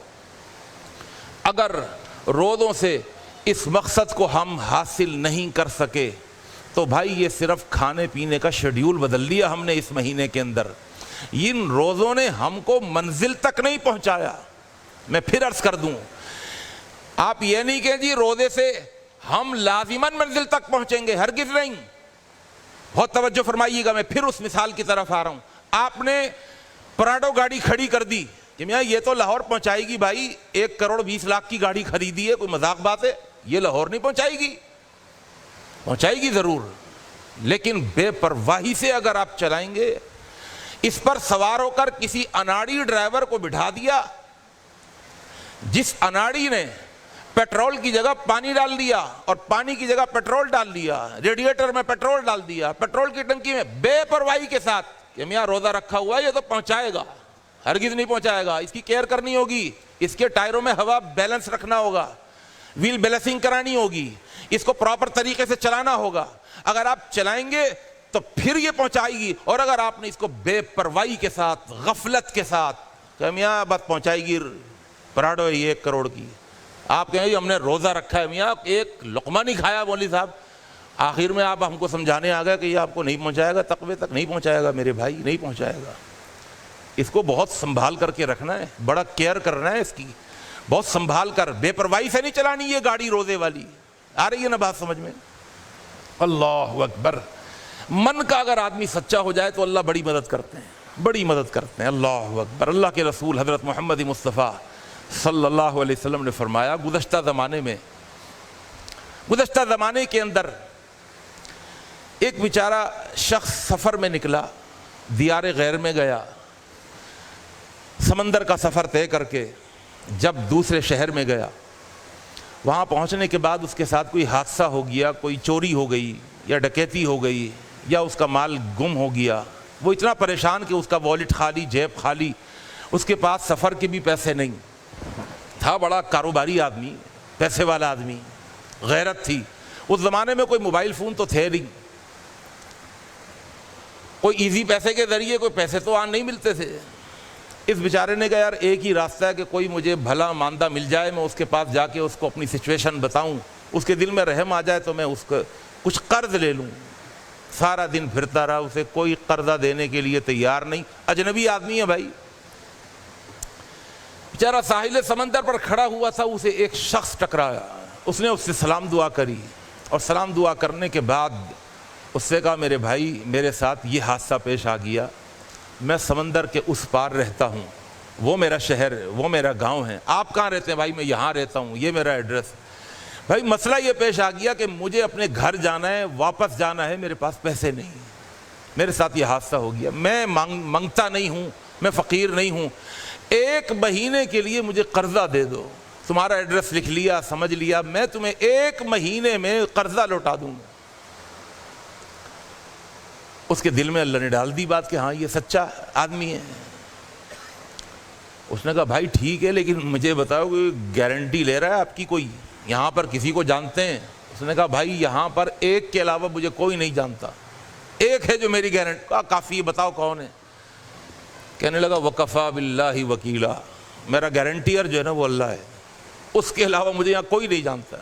Speaker 1: اگر روزوں سے اس مقصد کو ہم حاصل نہیں کر سکے تو بھائی یہ صرف کھانے پینے کا شیڈیول بدل لیا ہم نے اس مہینے کے اندر، ان روزوں نے ہم کو منزل تک نہیں پہنچایا۔ میں پھر عرض کر دوں، آپ یہ نہیں کہ جی روزے سے ہم لازماً منزل تک پہنچیں گے، ہرگز نہیں۔ بہت توجہ فرمائیے گا، میں پھر اس مثال کی طرف آ رہا ہوں۔ آپ نے پراڈو گاڑی کھڑی کر دی کہ میاں یہ تو لاہور پہنچائے گی، بھائی 1,20,00,000 کی گاڑی خریدی ہے، کوئی مذاق بات ہے؟ یہ لاہور نہیں پہنچائے گی، پہنچائے گی ضرور، لیکن بے پرواہی سے اگر آپ چلائیں گے، اس پر سوار ہو کر کسی اناڑی ڈرائیور کو بٹھا دیا، جس اناڑی نے پیٹرول کی جگہ پانی ڈال دیا اور پانی کی جگہ پیٹرول ڈال دیا، ریڈیٹر میں پیٹرول ڈال دیا، پیٹرول کی ٹنکی میں بے پرواہی کے ساتھ کہ میاں روزہ رکھا ہوا ہے، یہ تو پہنچائے گا، ہرگز نہیں پہنچائے گا، اس کی کیئر کرنی ہوگی، اس کے ٹائروں میں ہوا بیلنس رکھنا ہوگا، ویل بیلنسنگ کرانی ہوگی، اس کو پراپر طریقے سے چلانا ہوگا۔ اگر آپ چلائیں گے تو پھر یہ پہنچائے گی، اور اگر آپ نے اس کو بے پرواہی کے ساتھ، غفلت کے ساتھ کہ میاں بس پہنچائے گی پراڈو ہے 1 کروڑ کی، آپ کہیں ہم نے روزہ رکھا ہے، میاں ایک لقمہ نہیں کھایا مولوی صاحب، آخر میں آپ ہم کو سمجھانے آ گئے کہ یہ آپ کو نہیں پہنچائے گا، تقوی تک نہیں پہنچائے گا میرے بھائی، نہیں پہنچائے گا۔ اس کو بہت سنبھال کر کے رکھنا ہے، بڑا کیئر کرنا ہے اس کی، بہت سنبھال کر، بے پرواہی سے نہیں چلانی یہ گاڑی روزے والی۔ آ رہی ہے نا بات سمجھ میں؟ اللہ اکبر۔ من کا اگر آدمی سچا ہو جائے تو اللہ بڑی مدد کرتے ہیں، بڑی مدد کرتے ہیں۔ اللہ اکبر۔ اللہ کے رسول حضرت محمد مصطفیٰ صلی اللہ علیہ وسلم نے فرمایا، گزشتہ زمانے کے اندر ایک بیچارہ شخص سفر میں نکلا، دیار غیر میں گیا، سمندر کا سفر طے کر کے جب دوسرے شہر میں گیا، وہاں پہنچنے کے بعد اس کے ساتھ کوئی حادثہ ہو گیا، کوئی چوری ہو گئی یا ڈکیتی ہو گئی یا اس کا مال گم ہو گیا، وہ اتنا پریشان کہ اس کا والیٹ خالی، جیب خالی، اس کے پاس سفر کے بھی پیسے نہیں، تھا بڑا کاروباری آدمی، پیسے والا آدمی، غیرت تھی۔ اس زمانے میں کوئی موبائل فون تو تھے نہیں، کوئی ایزی پیسے کے ذریعے کوئی پیسے تو نہیں ملتے تھے۔ اس بیچارے نے کہا یار ایک ہی راستہ ہے کہ کوئی مجھے بھلا ماندہ مل جائے، میں اس کے پاس جا کے اس کو اپنی سچویشن بتاؤں، اس کے دل میں رحم آ جائے تو میں اس کو کچھ قرض لے لوں۔ سارا دن پھرتا رہا، اسے کوئی قرضہ دینے کے لیے تیار نہیں، اجنبی آدمی ہے بھائی۔ بیچارہ ساحل سمندر پر کھڑا ہوا تھا، اسے ایک شخص ٹکرایا، اس نے اس سے سلام دعا کری، اور سلام دعا کرنے کے بعد اس سے کہا میرے بھائی میرے ساتھ یہ حادثہ پیش آ گیا، میں سمندر کے اس پار رہتا ہوں، وہ میرا شہر، وہ میرا گاؤں ہے، آپ کہاں رہتے ہیں؟ بھائی میں یہاں رہتا ہوں، یہ میرا ایڈریس۔ بھائی مسئلہ یہ پیش آ گیا کہ مجھے اپنے گھر جانا ہے، واپس جانا ہے، میرے پاس پیسے نہیں، میرے ساتھ یہ حادثہ ہو گیا، میں منگتا نہیں ہوں، میں فقیر نہیں ہوں، ایک مہینے کے لیے مجھے قرضہ دے دو، تمہارا ایڈریس لکھ لیا، سمجھ لیا، میں تمہیں 1 مہینے میں قرضہ لوٹا دوں گا۔ اس کے دل میں اللہ نے ڈال دی بات کہ ہاں یہ سچا آدمی ہے۔ اس نے کہا بھائی ٹھیک ہے، لیکن مجھے بتاؤ کہ گارنٹی لے رہا ہے آپ کی کوئی؟ یہاں پر کسی کو جانتے ہیں؟ اس نے کہا بھائی یہاں پر ایک کے علاوہ مجھے کوئی نہیں جانتا، ایک ہے جو میری گارنٹی۔ کہا کافی ہے، بتاؤ کون ہے؟ کہنے لگا وَكَفَى بِاللَّهِ وَكِيلًا، میرا گارنٹیئر جو ہے نا وہ اللہ ہے، اس کے علاوہ مجھے یہاں کوئی نہیں جانتا۔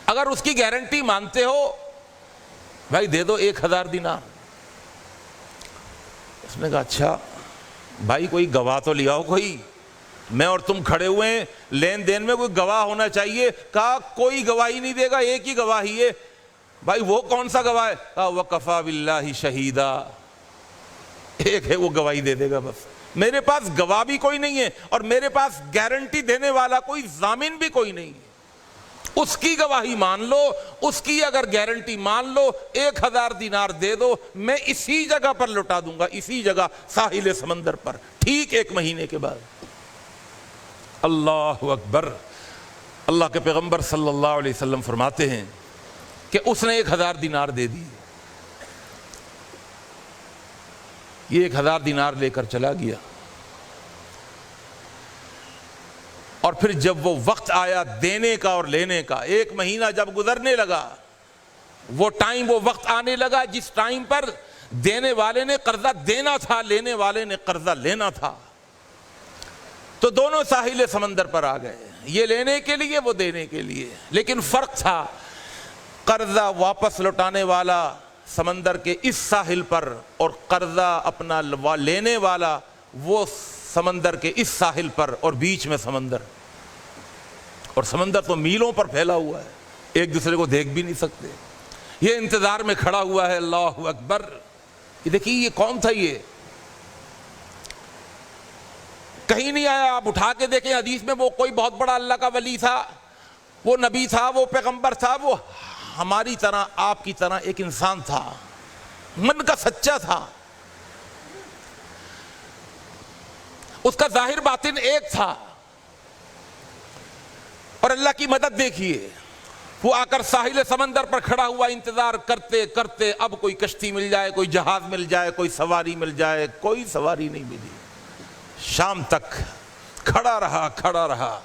Speaker 1: اگر اس کی گارنٹی مانتے ہو بھائی دے دو 1000 دینار۔ اس نے کہا اچھا بھائی کوئی گواہ تو لے آؤ، کوئی، میں اور تم کھڑے ہوئے ہیں، لین دین میں کوئی گواہ ہونا چاہیے۔ کہا کوئی گواہی نہیں دے گا، ایک ہی گواہی ہے۔ بھائی وہ کون سا گواہ ہے؟ کہا وَكَفَى بِاللَّهِ شَهِيدًا، ایک ہے وہ گواہی دے دے گا بس، میرے پاس گواہ بھی کوئی نہیں ہے اور میرے پاس گارنٹی دینے والا کوئی ضامن بھی کوئی نہیں ہے۔ اس کی گواہی مان لو، اس کی اگر گارنٹی مان لو، 1000 دینار دے دو، میں اسی جگہ پر لوٹا دوں گا، اسی جگہ ساحل سمندر پر، ٹھیک 1 مہینے کے بعد۔ اللہ اکبر۔ اللہ کے پیغمبر صلی اللہ علیہ وسلم فرماتے ہیں کہ اس نے 1000 دینار دے دی۔ یہ 1000 دینار لے کر چلا گیا، اور پھر جب وہ وقت آیا دینے کا اور لینے کا، 1 مہینہ جب گزرنے لگا، وہ ٹائم، وہ وقت آنے لگا جس ٹائم پر دینے والے نے قرضہ دینا تھا، لینے والے نے قرضہ لینا تھا، تو دونوں ساحل سمندر پر آ گئے، یہ لینے کے لیے وہ دینے کے لیے۔ لیکن فرق تھا، قرضہ واپس لوٹانے والا سمندر کے اس ساحل پر، اور قرضہ اپنا لینے والا وہ سمندر کے اس ساحل پر، اور بیچ میں سمندر، اور سمندر تو میلوں پر پھیلا ہوا ہے، ایک دوسرے کو دیکھ بھی نہیں سکتے۔ یہ انتظار میں کھڑا ہوا ہے، اللہ اکبر۔ یہ دیکھیے یہ کون تھا؟ یہ کہیں نہیں آیا، آپ اٹھا کے دیکھیں حدیث میں، وہ کوئی بہت بڑا اللہ کا ولی تھا، وہ نبی تھا، وہ پیغمبر تھا، وہ ہماری طرح آپ کی طرح ایک انسان تھا، من کا سچا تھا، اس کا ظاہر باطن ایک تھا۔ اور اللہ کی مدد دیکھیے، وہ آ کر ساحل سمندر پر کھڑا ہوا، انتظار کرتے کرتے اب کوئی کشتی مل جائے، کوئی جہاز مل جائے، کوئی سواری مل جائے، کوئی سواری نہیں ملی۔ شام تک کھڑا رہا،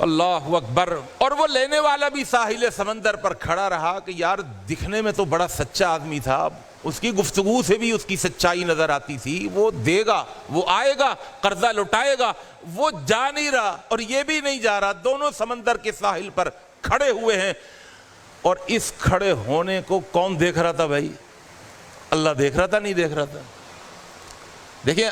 Speaker 1: اللہ اکبر۔ اور وہ لینے والا بھی ساحل سمندر پر کھڑا رہا کہ یار دکھنے میں تو بڑا سچا آدمی تھا، اس کی گفتگو سے بھی اس کی سچائی نظر آتی تھی، وہ دے گا، وہ آئے گا، قرضہ لوٹائے گا، وہ جا نہیں رہا اور یہ بھی نہیں جا رہا، دونوں سمندر کے ساحل پر کھڑے ہوئے ہیں۔ اور اس کھڑے ہونے کو کون دیکھ رہا تھا بھائی؟ اللہ دیکھ رہا تھا، نہیں دیکھ رہا تھا؟ دیکھیں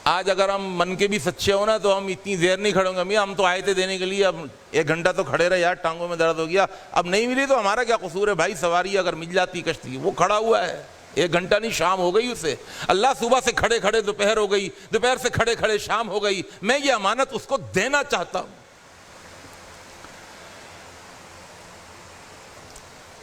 Speaker 1: آج اگر ہم من کے بھی سچے ہونا تو ہم اتنی دیر نہیں کھڑے ہوں گے، ہم تو آئے تھے دینے کے لیے، اب 1 گھنٹہ تو کھڑے رہے یار، ٹانگوں میں درد ہو گیا، اب نہیں ملی تو ہمارا کیا قصور ہے بھائی؟ سواری اگر مل جاتی کشتی، وہ کھڑا ہوا ہے 1 گھنٹہ نہیں، شام ہو گئی اسے، اللہ صبح سے کھڑے کھڑے دوپہر ہو گئی، دوپہر سے کھڑے کھڑے شام ہو گئی، میں یہ امانت اس کو دینا چاہتا ہوں۔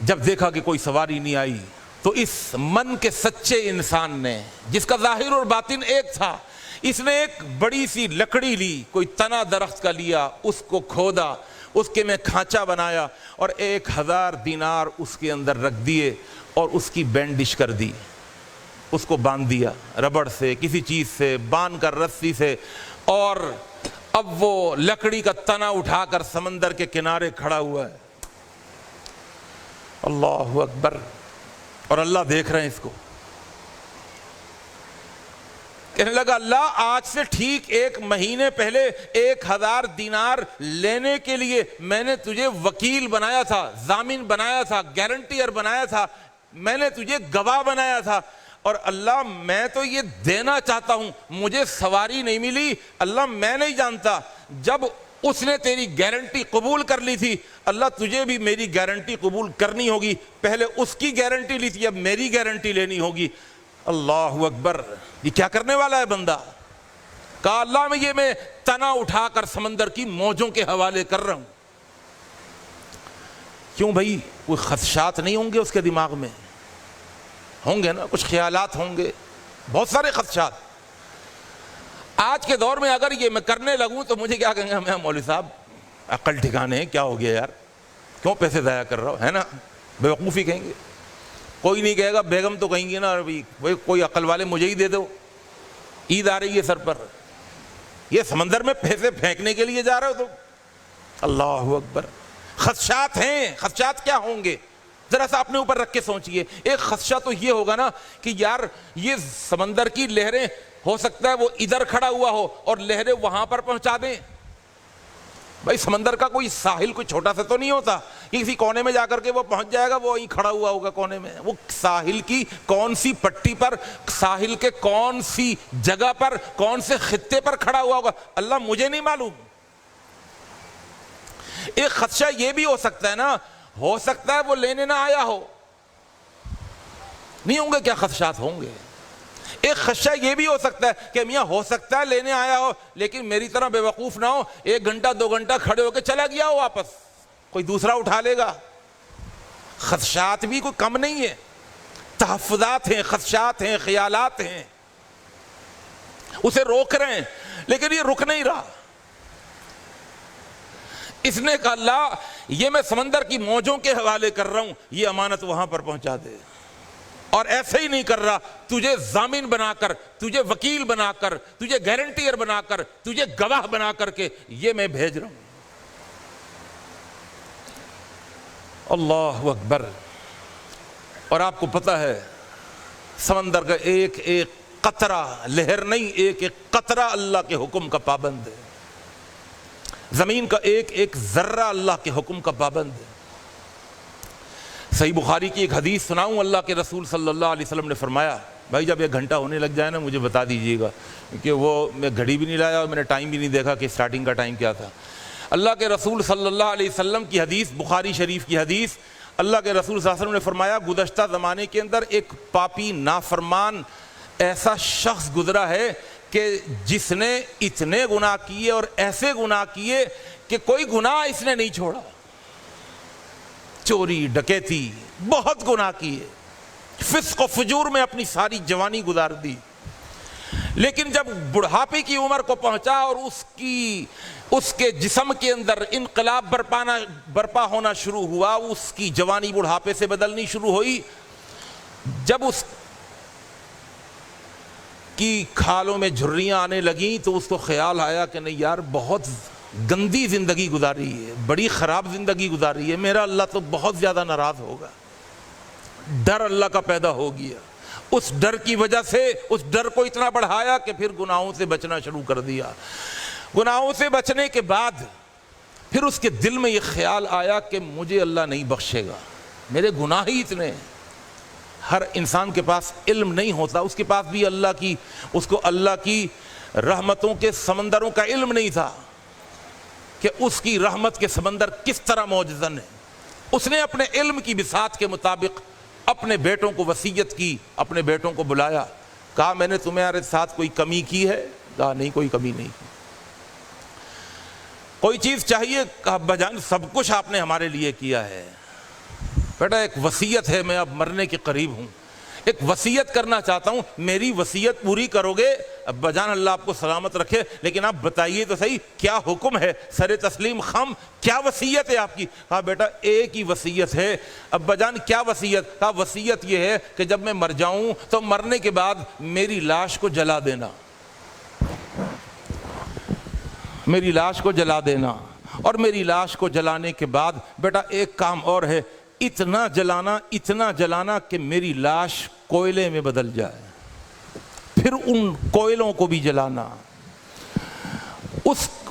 Speaker 1: جب دیکھا کہ کوئی سواری نہیں آئی تو اس من کے سچے انسان نے، جس کا ظاہر اور باطن ایک تھا، اس نے ایک بڑی سی لکڑی لی، کوئی تنا درخت کا لیا، اس کو کھودا، اس کے میں کھانچا بنایا اور 1000 دینار اس کے اندر رکھ دیے اور اس کی بینڈش کر دی، اس کو باندھ دیا ربڑ سے، کسی چیز سے باندھ کر، رسی سے، اور اب وہ لکڑی کا تنا اٹھا کر سمندر کے کنارے کھڑا ہوا ہے۔ اللہ اکبر۔ اور اللہ دیکھ رہے ہیں اس کو، کہنے لگا اللہ آج سے ٹھیک 1 مہینے پہلے 1000 دینار لینے کے لیے میں نے تجھے وکیل بنایا تھا، ضامن بنایا تھا، گارنٹیئر بنایا تھا، میں نے تجھے گواہ بنایا تھا، اور اللہ میں تو یہ دینا چاہتا ہوں، مجھے سواری نہیں ملی، اللہ میں نہیں جانتا، جب اس نے تیری گارنٹی قبول کر لی تھی، اللہ تجھے بھی میری گارنٹی قبول کرنی ہوگی، پہلے اس کی گارنٹی لی تھی، اب میری گارنٹی لینی ہوگی۔ اللہ اکبر۔ یہ کیا کرنے والا ہے بندہ؟ کہا اللہ میں تنا اٹھا کر سمندر کی موجوں کے حوالے کر رہا ہوں۔ کیوں بھائی؟ کوئی خدشات نہیں ہوں گے اس کے دماغ میں؟ ہوں گے نا، کچھ خیالات ہوں گے، بہت سارے خدشات۔ آج کے دور میں اگر یہ میں کرنے لگوں تو مجھے کیا کہیں گے, میں مولوی صاحب عقل ٹھکانے ہیں, کیا ہو گیا یار, کیوں پیسے ضائع کر رہا ہو, ہے نا, بیوقوفی کہیں گے. کوئی نہیں کہے گا, بیگم تو کہیں گی نا بھائی کوئی عقل والے مجھے ہی دے دو, عید آ رہی ہے سر پر, یہ سمندر میں پیسے پھینکنے کے لیے جا رہے ہو تو. اللہ اکبر. خدشات ہیں, خدشات کیا ہوں گے ذرا سا اپنے اوپر رکھ کے سوچئے. ایک خدشہ تو یہ ہوگا نا کہ یار یہ سمندر کی لہریں ہو سکتا ہے وہ ادھر کھڑا ہوا ہو اور لہریں وہاں پر پہنچا دیں. بھائی سمندر کا کوئی ساحل کوئی چھوٹا سا تو نہیں ہوتا, کسی کونے میں جا کر کے وہ پہنچ جائے گا, وہ وہیں کھڑا ہوا ہوگا کونے میں. وہ ساحل کی کون سی پٹی پر, ساحل کے کون سی جگہ پر, کون سے خطے پر کھڑا ہوا ہوگا, اللہ مجھے نہیں معلوم. ایک خدشہ یہ بھی ہو سکتا ہے نا, ہو سکتا ہے وہ لینے نہ آیا ہو. نہیں ہوں گے کیا خدشات ہوں گے. ایک خدشہ یہ بھی ہو سکتا ہے کہ میاں ہو سکتا ہے لینے آیا ہو لیکن میری طرح بے وقوف نہ ہو, 1 گھنٹہ 2 گھنٹہ کھڑے ہو کے چلا گیا ہو واپس, کوئی دوسرا اٹھا لے گا. خدشات بھی کوئی کم نہیں ہے, تحفظات ہیں, خدشات ہیں, خیالات ہیں, اسے روک رہے ہیں لیکن یہ رک نہیں رہا. اس نے کہا اللہ یہ میں سمندر کی موجوں کے حوالے کر رہا ہوں, یہ امانت وہاں پر پہنچا دے. اور ایسے ہی نہیں کر رہا, تجھے ضامن بنا کر, تجھے وکیل بنا کر, تجھے گارنٹیر بنا کر, تجھے گواہ بنا کر کے یہ میں بھیج رہا ہوں. اللہ اکبر. اور آپ کو پتہ ہے سمندر کا ایک ایک قطرہ, لہر نہیں, ایک ایک قطرہ اللہ کے حکم کا پابند ہے. زمین کا ایک ایک ذرہ اللہ کے حکم کا پابند ہے. صحیح بخاری کی ایک حدیث سناؤں, اللہ کے رسول صلی اللہ علیہ وسلم نے فرمایا, بھائی جب 1 گھنٹہ ہونے لگ جائے نا مجھے بتا دیجئے گا, کیونکہ وہ میں گھڑی بھی نہیں لایا اور میں نے ٹائم بھی نہیں دیکھا کہ سٹارٹنگ کا ٹائم کیا تھا. اللہ کے رسول صلی اللہ علیہ وسلم کی حدیث, بخاری شریف کی حدیث, اللہ کے رسول صلی اللہ علیہ وسلم نے فرمایا گزشتہ زمانے کے اندر ایک پاپی نافرمان ایسا شخص گزرا ہے کہ جس نے اتنے گناہ کیے اور ایسے گناہ کیے کہ کوئی گناہ اس نے نہیں چھوڑا. چوری, ڈکیتی, بہت گناہ کیے, فسق و فجور میں اپنی ساری جوانی گزار دی. لیکن جب بڑھاپے کی عمر کو پہنچا اور اس کے جسم کے اندر انقلاب برپا ہونا شروع ہوا, اس کی جوانی بڑھاپے سے بدلنی شروع ہوئی, جب اس کی کھالوں میں جھریاں آنے لگیں تو اس کو خیال آیا کہ نہیں یار بہت گندی زندگی گزاری ہے, بڑی خراب زندگی گزاری ہے, میرا اللہ تو بہت زیادہ ناراض ہوگا. ڈر اللہ کا پیدا ہو گیا. اس ڈر کی وجہ سے اس ڈر کو اتنا بڑھایا کہ پھر گناہوں سے بچنا شروع کر دیا. گناہوں سے بچنے کے بعد پھر اس کے دل میں یہ خیال آیا کہ مجھے اللہ نہیں بخشے گا, میرے گناہ ہی اتنے ہیں. ہر انسان کے پاس علم نہیں ہوتا, اس کے پاس بھی اس کو اللہ کی رحمتوں کے سمندروں کا علم نہیں تھا کہ اس کی رحمت کے سمندر کس طرح موجزن ہے. اس نے اپنے علم کی بساط کے مطابق اپنے بیٹوں کو وصیت کی, اپنے بیٹوں کو بلایا, کہا میں نے تمہارے ساتھ کوئی کمی کی ہے؟ کہا نہیں کوئی کمی نہیں کی. کوئی چیز چاہیے؟ کہا ابا جان سب کچھ آپ نے ہمارے لیے کیا ہے. بیٹا ایک وصیت ہے, میں اب مرنے کے قریب ہوں, ایک وصیت کرنا چاہتا ہوں, میری وصیت پوری کرو گے؟ ابا جان اللہ آپ کو سلامت رکھے, لیکن آپ بتائیے تو صحیح کیا حکم ہے؟ سر تسلیم خم, کیا وصیت ہے آپ کی؟ کہا بیٹا ایک ہی وصیت ہے. ابا جان کیا وصیت؟ کہا وصیت یہ ہے کہ جب میں مر جاؤں تو مرنے کے بعد میری لاش کو جلا دینا, میری لاش کو جلا دینا. اور میری لاش کو جلانے کے بعد بیٹا ایک کام اور ہے, اتنا جلانا کہ میری لاش کوئلے میں بدل جائے, پھر ان کوئلوں کو بھی جلانا.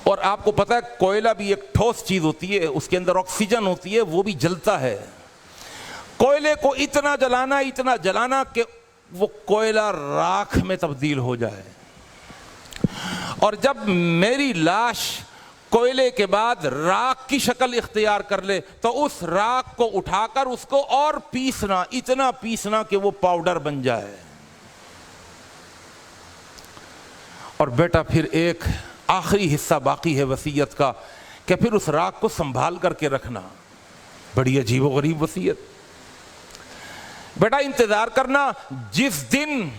Speaker 1: اور آپ کو پتہ ہے کوئلہ بھی ایک ٹھوس چیز ہوتی ہے, اس کے اندر آکسیجن ہوتی ہے, وہ بھی جلتا ہے. کوئلے کو اتنا جلانا کہ وہ کوئلہ راکھ میں تبدیل ہو جائے. اور جب میری لاش کوئلے کے بعد راکھ کی شکل اختیار کر لے تو اس راکھ کو اٹھا کر اس کو اور پیسنا, اتنا پیسنا کہ وہ پاؤڈر بن جائے. اور بیٹا پھر ایک آخری حصہ باقی ہے وصیت کا کہ پھر اس راکھ کو سنبھال کر کے رکھنا. بڑی عجیب و غریب وصیت. بیٹا انتظار کرنا, جس دن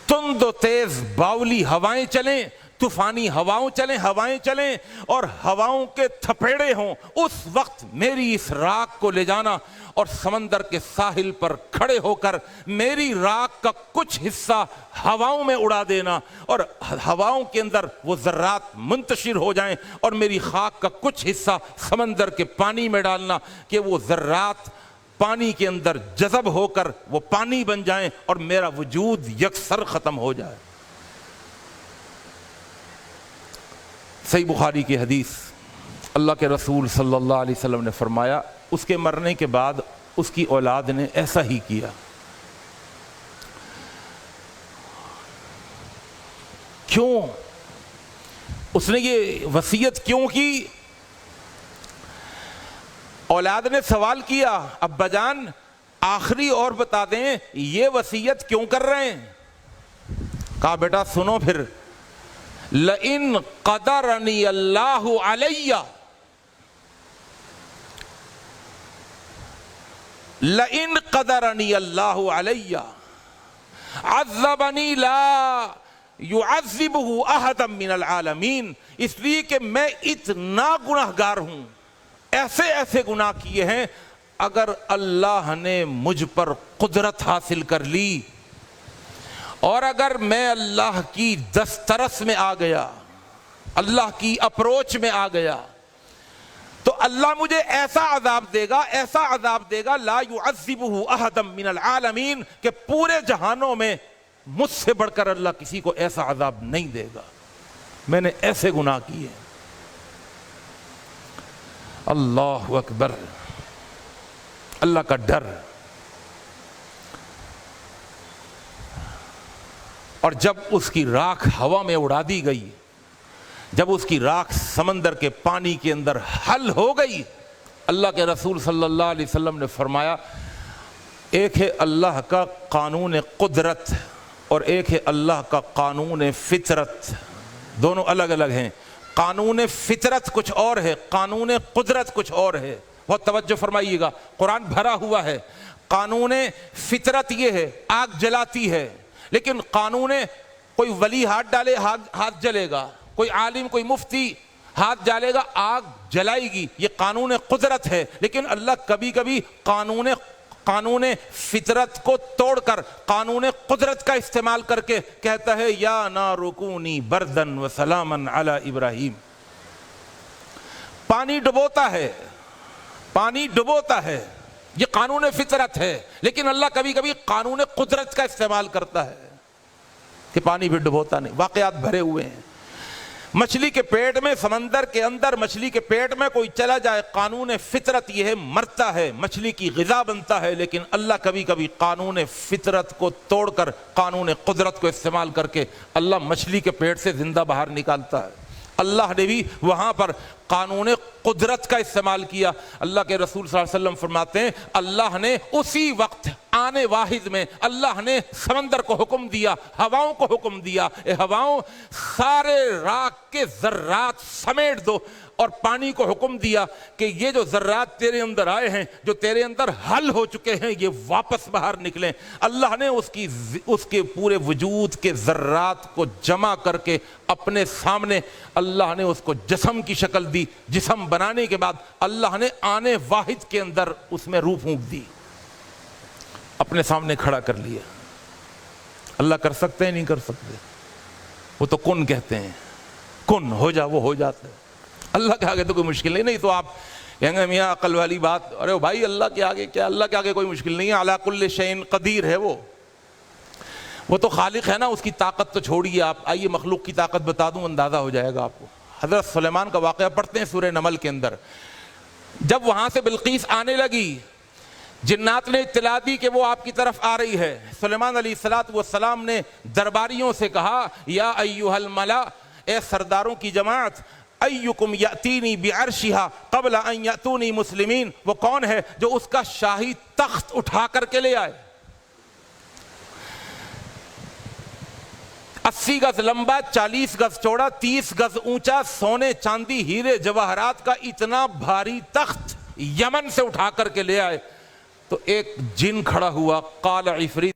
Speaker 1: تند و تیز باولی ہوائیں چلیں طوفانی ہواؤں چلیں، ہوائیں چلیں اور ہواؤں کے تھپیڑے ہوں، اس وقت میری اس راکھ کو لے جانا اور سمندر کے ساحل پر کھڑے ہو کر میری راکھ کا کچھ حصہ ہواؤں میں اڑا دینا اور ہواؤں کے اندر وہ ذرات منتشر ہو جائیں اور میری خاک کا کچھ حصہ سمندر کے پانی میں ڈالنا کہ وہ ذرات پانی کے اندر جذب ہو کر وہ پانی بن جائیں اور میرا وجود یکسر ختم ہو جائے۔ صحیح بخاری کی حدیث، اللہ کے رسول صلی اللہ علیہ وسلم نے فرمایا اس کے مرنے کے بعد اس کی اولاد نے ایسا ہی کیا۔ کیوں؟ اس نے یہ وصیت کیوں کی؟ اولاد نے سوال کیا، ابا جان آخری اور بتا دیں یہ وصیت کیوں کر رہے ہیں؟ کہا بیٹا سنو پھر، لئن قدرنی اللہ علی لئن قدرنی اللہ علی عذبنی لا يعذبه احدا من العالمین، اس لیے کہ میں اتنا گناہگار ہوں، ایسے ایسے گناہ کیے ہیں، اگر اللہ نے مجھ پر قدرت حاصل کر لی اور اگر میں اللہ کی دسترس میں آ گیا، اللہ کی اپروچ میں آ گیا، تو اللہ مجھے ایسا عذاب دے گا، ایسا عذاب دے گا لا يعذبه احدا من العالمین، کہ پورے جہانوں میں مجھ سے بڑھ کر اللہ کسی کو ایسا عذاب نہیں دے گا، میں نے ایسے گناہ کیے۔ اللہ اکبر، اللہ کا ڈر۔ اور جب اس کی راکھ ہوا میں اڑا دی گئی، جب اس کی راکھ سمندر کے پانی کے اندر حل ہو گئی، اللہ کے رسول صلی اللہ علیہ وسلم نے فرمایا ایک ہے اللہ کا قانون قدرت اور ایک ہے اللہ کا قانون فطرت، دونوں الگ الگ ہیں۔ قانون فطرت کچھ اور ہے، قانون قدرت کچھ اور ہے، بہت توجہ فرمائیے گا، قرآن بھرا ہوا ہے۔ قانون فطرت یہ ہے آگ جلاتی ہے، لیکن قانون کوئی ولی ہاتھ ڈالے ہاتھ جلے گا، کوئی عالم کوئی مفتی ہاتھ ڈالے گا آگ جلائے گی، یہ قانون قدرت ہے۔ لیکن اللہ کبھی کبھی قانون فطرت کو توڑ کر قانون قدرت کا استعمال کر کے کہتا ہے یا نار کونی بردن و سلاما علی ابراہیم۔ پانی ڈبوتا ہے، پانی ڈبوتا ہے، یہ قانون فطرت ہے، لیکن اللہ کبھی کبھی قانون قدرت کا استعمال کرتا ہے کہ پانی بھی ڈبوتا نہیں۔ واقعات بھرے ہوئے ہیں۔ مچھلی کے پیٹ میں، سمندر کے اندر مچھلی کے پیٹ میں کوئی چلا جائے، قانون فطرت یہ ہے مرتا ہے، مچھلی کی غذا بنتا ہے، لیکن اللہ کبھی کبھی قانون فطرت کو توڑ کر قانون قدرت کو استعمال کر کے اللہ مچھلی کے پیٹ سے زندہ باہر نکالتا ہے۔ اللہ نے بھی وہاں پر قانون قدرت کا استعمال کیا۔ اللہ کے رسول صلی اللہ علیہ وسلم فرماتے ہیں اللہ نے اسی وقت آنے واحد میں اللہ نے سمندر کو حکم دیا، ہواؤں کو حکم دیا، اے ہواؤں سارے راکھ کے ذرات سمیٹ دو، اور پانی کو حکم دیا کہ یہ جو ذرات تیرے اندر آئے ہیں، جو تیرے اندر حل ہو چکے ہیں، یہ واپس باہر نکلیں۔ اللہ نے اس کے پورے وجود کے ذرات کو جمع کر کے اپنے سامنے اللہ نے اس کو جسم کی شکل دی۔ جسم بنانے کے بعد اللہ نے آنے واحد کے اندر اس میں روح پھونک دی، اپنے سامنے کھڑا کر لیا۔ اللہ کر سکتے ہیں نہیں کر سکتے؟ وہ تو کن کہتے ہیں، کن ہو جا وہ ہو جاتا ہے۔ اللہ کے آگے تو کوئی مشکل نہیں تو آپ کہیں گے میاں عقل والی بات، ارے بھائی اللہ کے آگے کیا، اللہ کے آگے کوئی مشکل نہیں ہے، علی کل شیء قدیر ہے وہ تو خالق ہے نا، اس کی طاقت تو چھوڑیے آپ، آئیے مخلوق کی طاقت بتا دوں، اندازہ ہو جائے گا آپ کو۔ حضرت سلیمان کا واقعہ پڑھتے ہیں سورہ نمل کے اندر، جب وہاں سے بلقیس آنے لگی، جنات نے اطلاع دی کہ وہ آپ کی طرف آ رہی ہے، سلیمان علیہ السلام نے درباریوں سے کہا یا ایھا الملا، اے سرداروں کی جماعت، ایکم یاتینی بعرشھا قبل ان یاتونی مسلمین، وہ کون ہے جو اس کا شاہی تخت اٹھا کر کے لے آئے؟ 80 گز لمبا، 40 گز چوڑا، 30 گز اونچا، سونے چاندی ہیرے جواہرات کا اتنا بھاری تخت یمن سے اٹھا کر کے لے آئے۔ تو ایک جن کھڑا ہوا، قال عفریت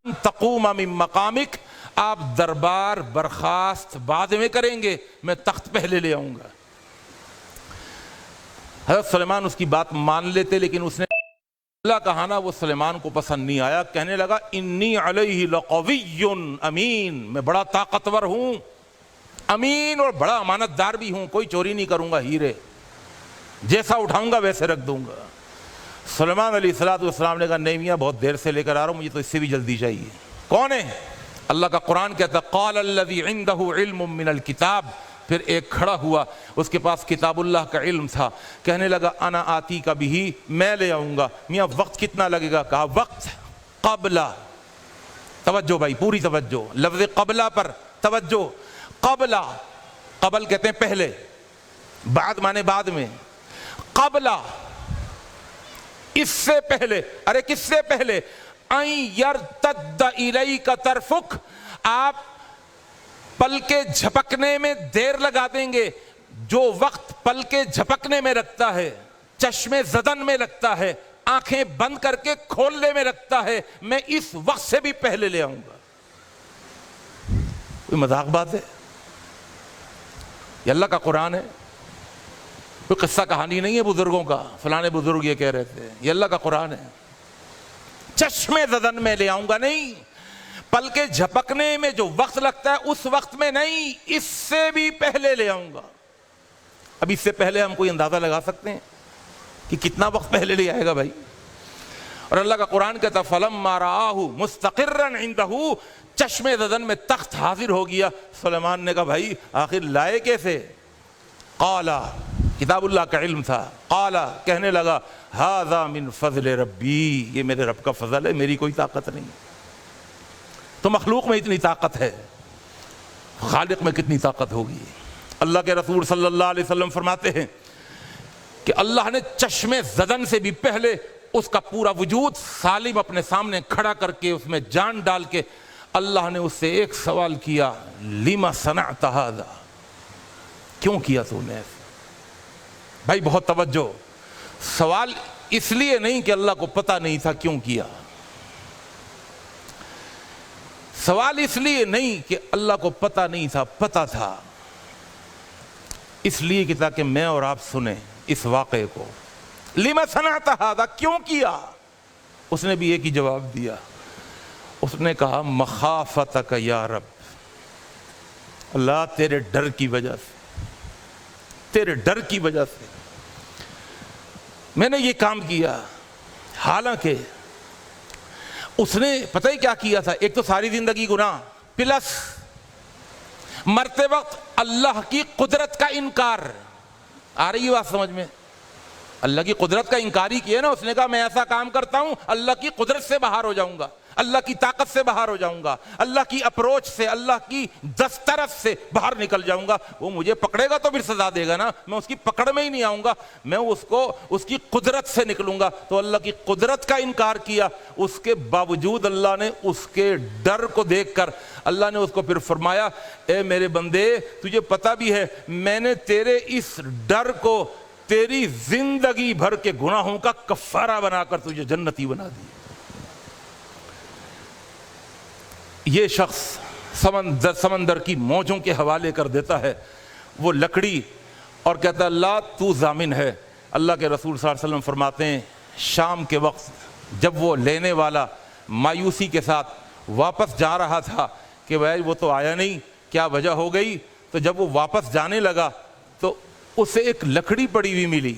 Speaker 1: تقوم من مقامک، آپ دربار برخاست بعد میں کریں گے، میں تخت پہلے لے آؤں گا۔ حضرت سلیمان اس کی بات مان لیتے، لیکن اس نے اللہ کہا نا، وہ سلیمان کو پسند نہیں آیا، کہنے لگا انی علیہ لقوی امین، میں بڑا طاقتور ہوں، امین اور بڑا امانت دار بھی ہوں، کوئی چوری نہیں کروں گا، ہیرے جیسا اٹھاؤں گا ویسے رکھ دوں گا۔ سلیمان علیہ السلام نے کہا نہیں میاں، بہت دیر سے لے کر آ رہا ہوں، مجھے تو اس سے بھی جلدی چاہیے۔ کون ہے؟ اللہ کا قرآن کہتا ہے قال الذی عنده علم من الکتاب، پھر ایک کھڑا ہوا، اس کے پاس کتاب اللہ کا علم تھا، کہنے لگا انا آتی کا بھی، میں لے آؤں گا۔ میاں وقت کتنا لگے گا؟ کہا وقت قبلہ، توجہ بھائی پوری توجہ، لفظ قبلہ پر توجہ، قبلہ، قبل کہتے ہیں پہلے، بعد مانے بعد میں، قبلہ اس سے پہلے، ارے کس سے پہلے؟ ان یرتد الیک طرفک، آپ پل کے جھپکنے میں دیر لگا دیں گے، جو وقت پل کے جھپکنے میں لگتا ہے، چشمے زدن میں لگتا ہے، آنکھیں بند کر کے کھولنے میں لگتا ہے، میں اس وقت سے بھی پہلے لے آؤں گا۔ کوئی مذاق بات ہے؟ یہ اللہ کا قرآن ہے، کوئی قصہ کہانی نہیں ہے بزرگوں کا، فلانے بزرگ یہ کہہ رہے تھے، یہ اللہ کا قرآن ہے۔ چشمے زدن میں لے آؤں گا نہیں، پل کے جھپکنے میں جو وقت لگتا ہے اس وقت میں نہیں، اس سے بھی پہلے لے آؤں گا۔ اب اس سے پہلے ہم کوئی اندازہ لگا سکتے ہیں کہ کتنا وقت پہلے لے آئے گا بھائی؟ اور اللہ کا قرآن کہتا فلما رآہ مستقرا عندہ، چشمے زدن میں تخت حاضر ہو گیا۔ سلیمان نے کہا بھائی آخر لائے کیسے؟ قالا، کتاب اللہ کا علم تھا، قالا کہنے لگا ھذا من فضل ربی، یہ میرے رب کا فضل ہے، میری کوئی طاقت نہیں۔ تو مخلوق میں اتنی طاقت ہے، خالق میں کتنی طاقت ہوگی؟ اللہ کے رسول صلی اللہ علیہ وسلم فرماتے ہیں کہ اللہ نے چشمے زدن سے بھی پہلے اس کا پورا وجود سالم اپنے سامنے کھڑا کر کے اس میں جان ڈال کے اللہ نے اس سے ایک سوال کیا، لما صنعت ھذا، کیوں کیا تو نے؟ بھائی بہت توجہ، سوال اس لیے نہیں کہ اللہ کو پتہ نہیں تھا کیوں کیا، سوال اس لیے نہیں کہ اللہ کو پتہ نہیں تھا، پتہ تھا، اس لیے کہ تاکہ میں اور آپ سنیں اس واقعے کو۔ لما صنعت ھذا، کیوں کیا؟ اس نے بھی ایک ہی جواب دیا، اس نے کہا مخافتک یا رب، اللہ تیرے ڈر کی وجہ سے، تیرے ڈر کی وجہ سے میں نے یہ کام کیا۔ حالانکہ اس نے پتہ ہی کیا کیا تھا؟ ایک تو ساری زندگی گناہ، پلس مرتے وقت اللہ کی قدرت کا انکار۔ آ رہی ہے بات سمجھ میں؟ اللہ کی قدرت کا انکار ہی کیا نا، اس نے کہا میں ایسا کام کرتا ہوں اللہ کی قدرت سے باہر ہو جاؤں گا، اللہ کی طاقت سے باہر ہو جاؤں گا، اللہ کی اپروچ سے، اللہ کی دسترس سے باہر نکل جاؤں گا، وہ مجھے پکڑے گا تو پھر سزا دے گا نا، میں اس کی پکڑ میں ہی نہیں آؤں گا، میں اس کی قدرت سے نکلوں گا۔ تو اللہ کی قدرت کا انکار کیا، اس کے باوجود اللہ نے اس کے ڈر کو دیکھ کر اللہ نے اس کو پھر فرمایا اے میرے بندے، تجھے پتہ بھی ہے میں نے تیرے اس ڈر کو تیری زندگی بھر کے گناہوں کا کفارہ بنا کر تجھے جنتی بنا دی۔ یہ شخص سمندر کی موجوں کے حوالے کر دیتا ہے وہ لکڑی اور کہتا ہے اللہ تو ضامن ہے۔ اللہ کے رسول صلی اللہ علیہ وسلم فرماتے ہیں شام کے وقت جب وہ لینے والا مایوسی کے ساتھ واپس جا رہا تھا کہ بھائی وہ تو آیا نہیں، کیا وجہ ہو گئی؟ تو جب وہ واپس جانے لگا تو اسے ایک لکڑی پڑی ہوئی ملی،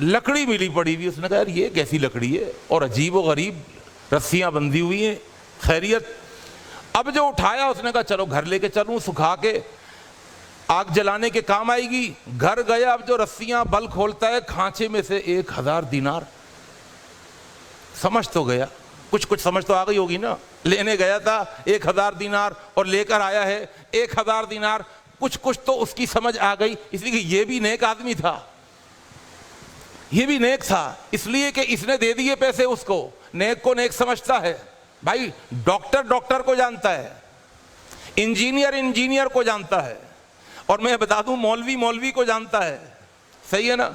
Speaker 1: لکڑی ملی پڑی ہوئی۔ اس نے کہا یار یہ کیسی لکڑی ہے اور عجیب و غریب رسیاں بندھی ہوئی ہیں، خیریت؟ اب جو اٹھایا اس نے کہا چلو گھر لے کے چلوں، سکھا کے آگ جلانے کے کام آئے گی۔ گھر گیا، اب جو رسیاں بل کھولتا ہے کھانچے میں سے 1000 دینار، سمجھ تو گیا، کچھ سمجھ تو آ گئی ہوگی نا، لینے گیا تھا 1000 دینار اور لے کر آیا ہے 1000 دینار، کچھ تو اس کی سمجھ آ گئی، اس لیے کہ یہ بھی نیک آدمی تھا، یہ بھی نیک تھا، اس لیے کہ اس نے دے دیے پیسے اس کو، نیک کو نیک سمجھتا ہے۔ بھائی ڈاکٹر کو جانتا ہے، انجینئر کو جانتا ہے، اور میں بتا دوں مولوی کو جانتا ہے، صحیح ہے نا؟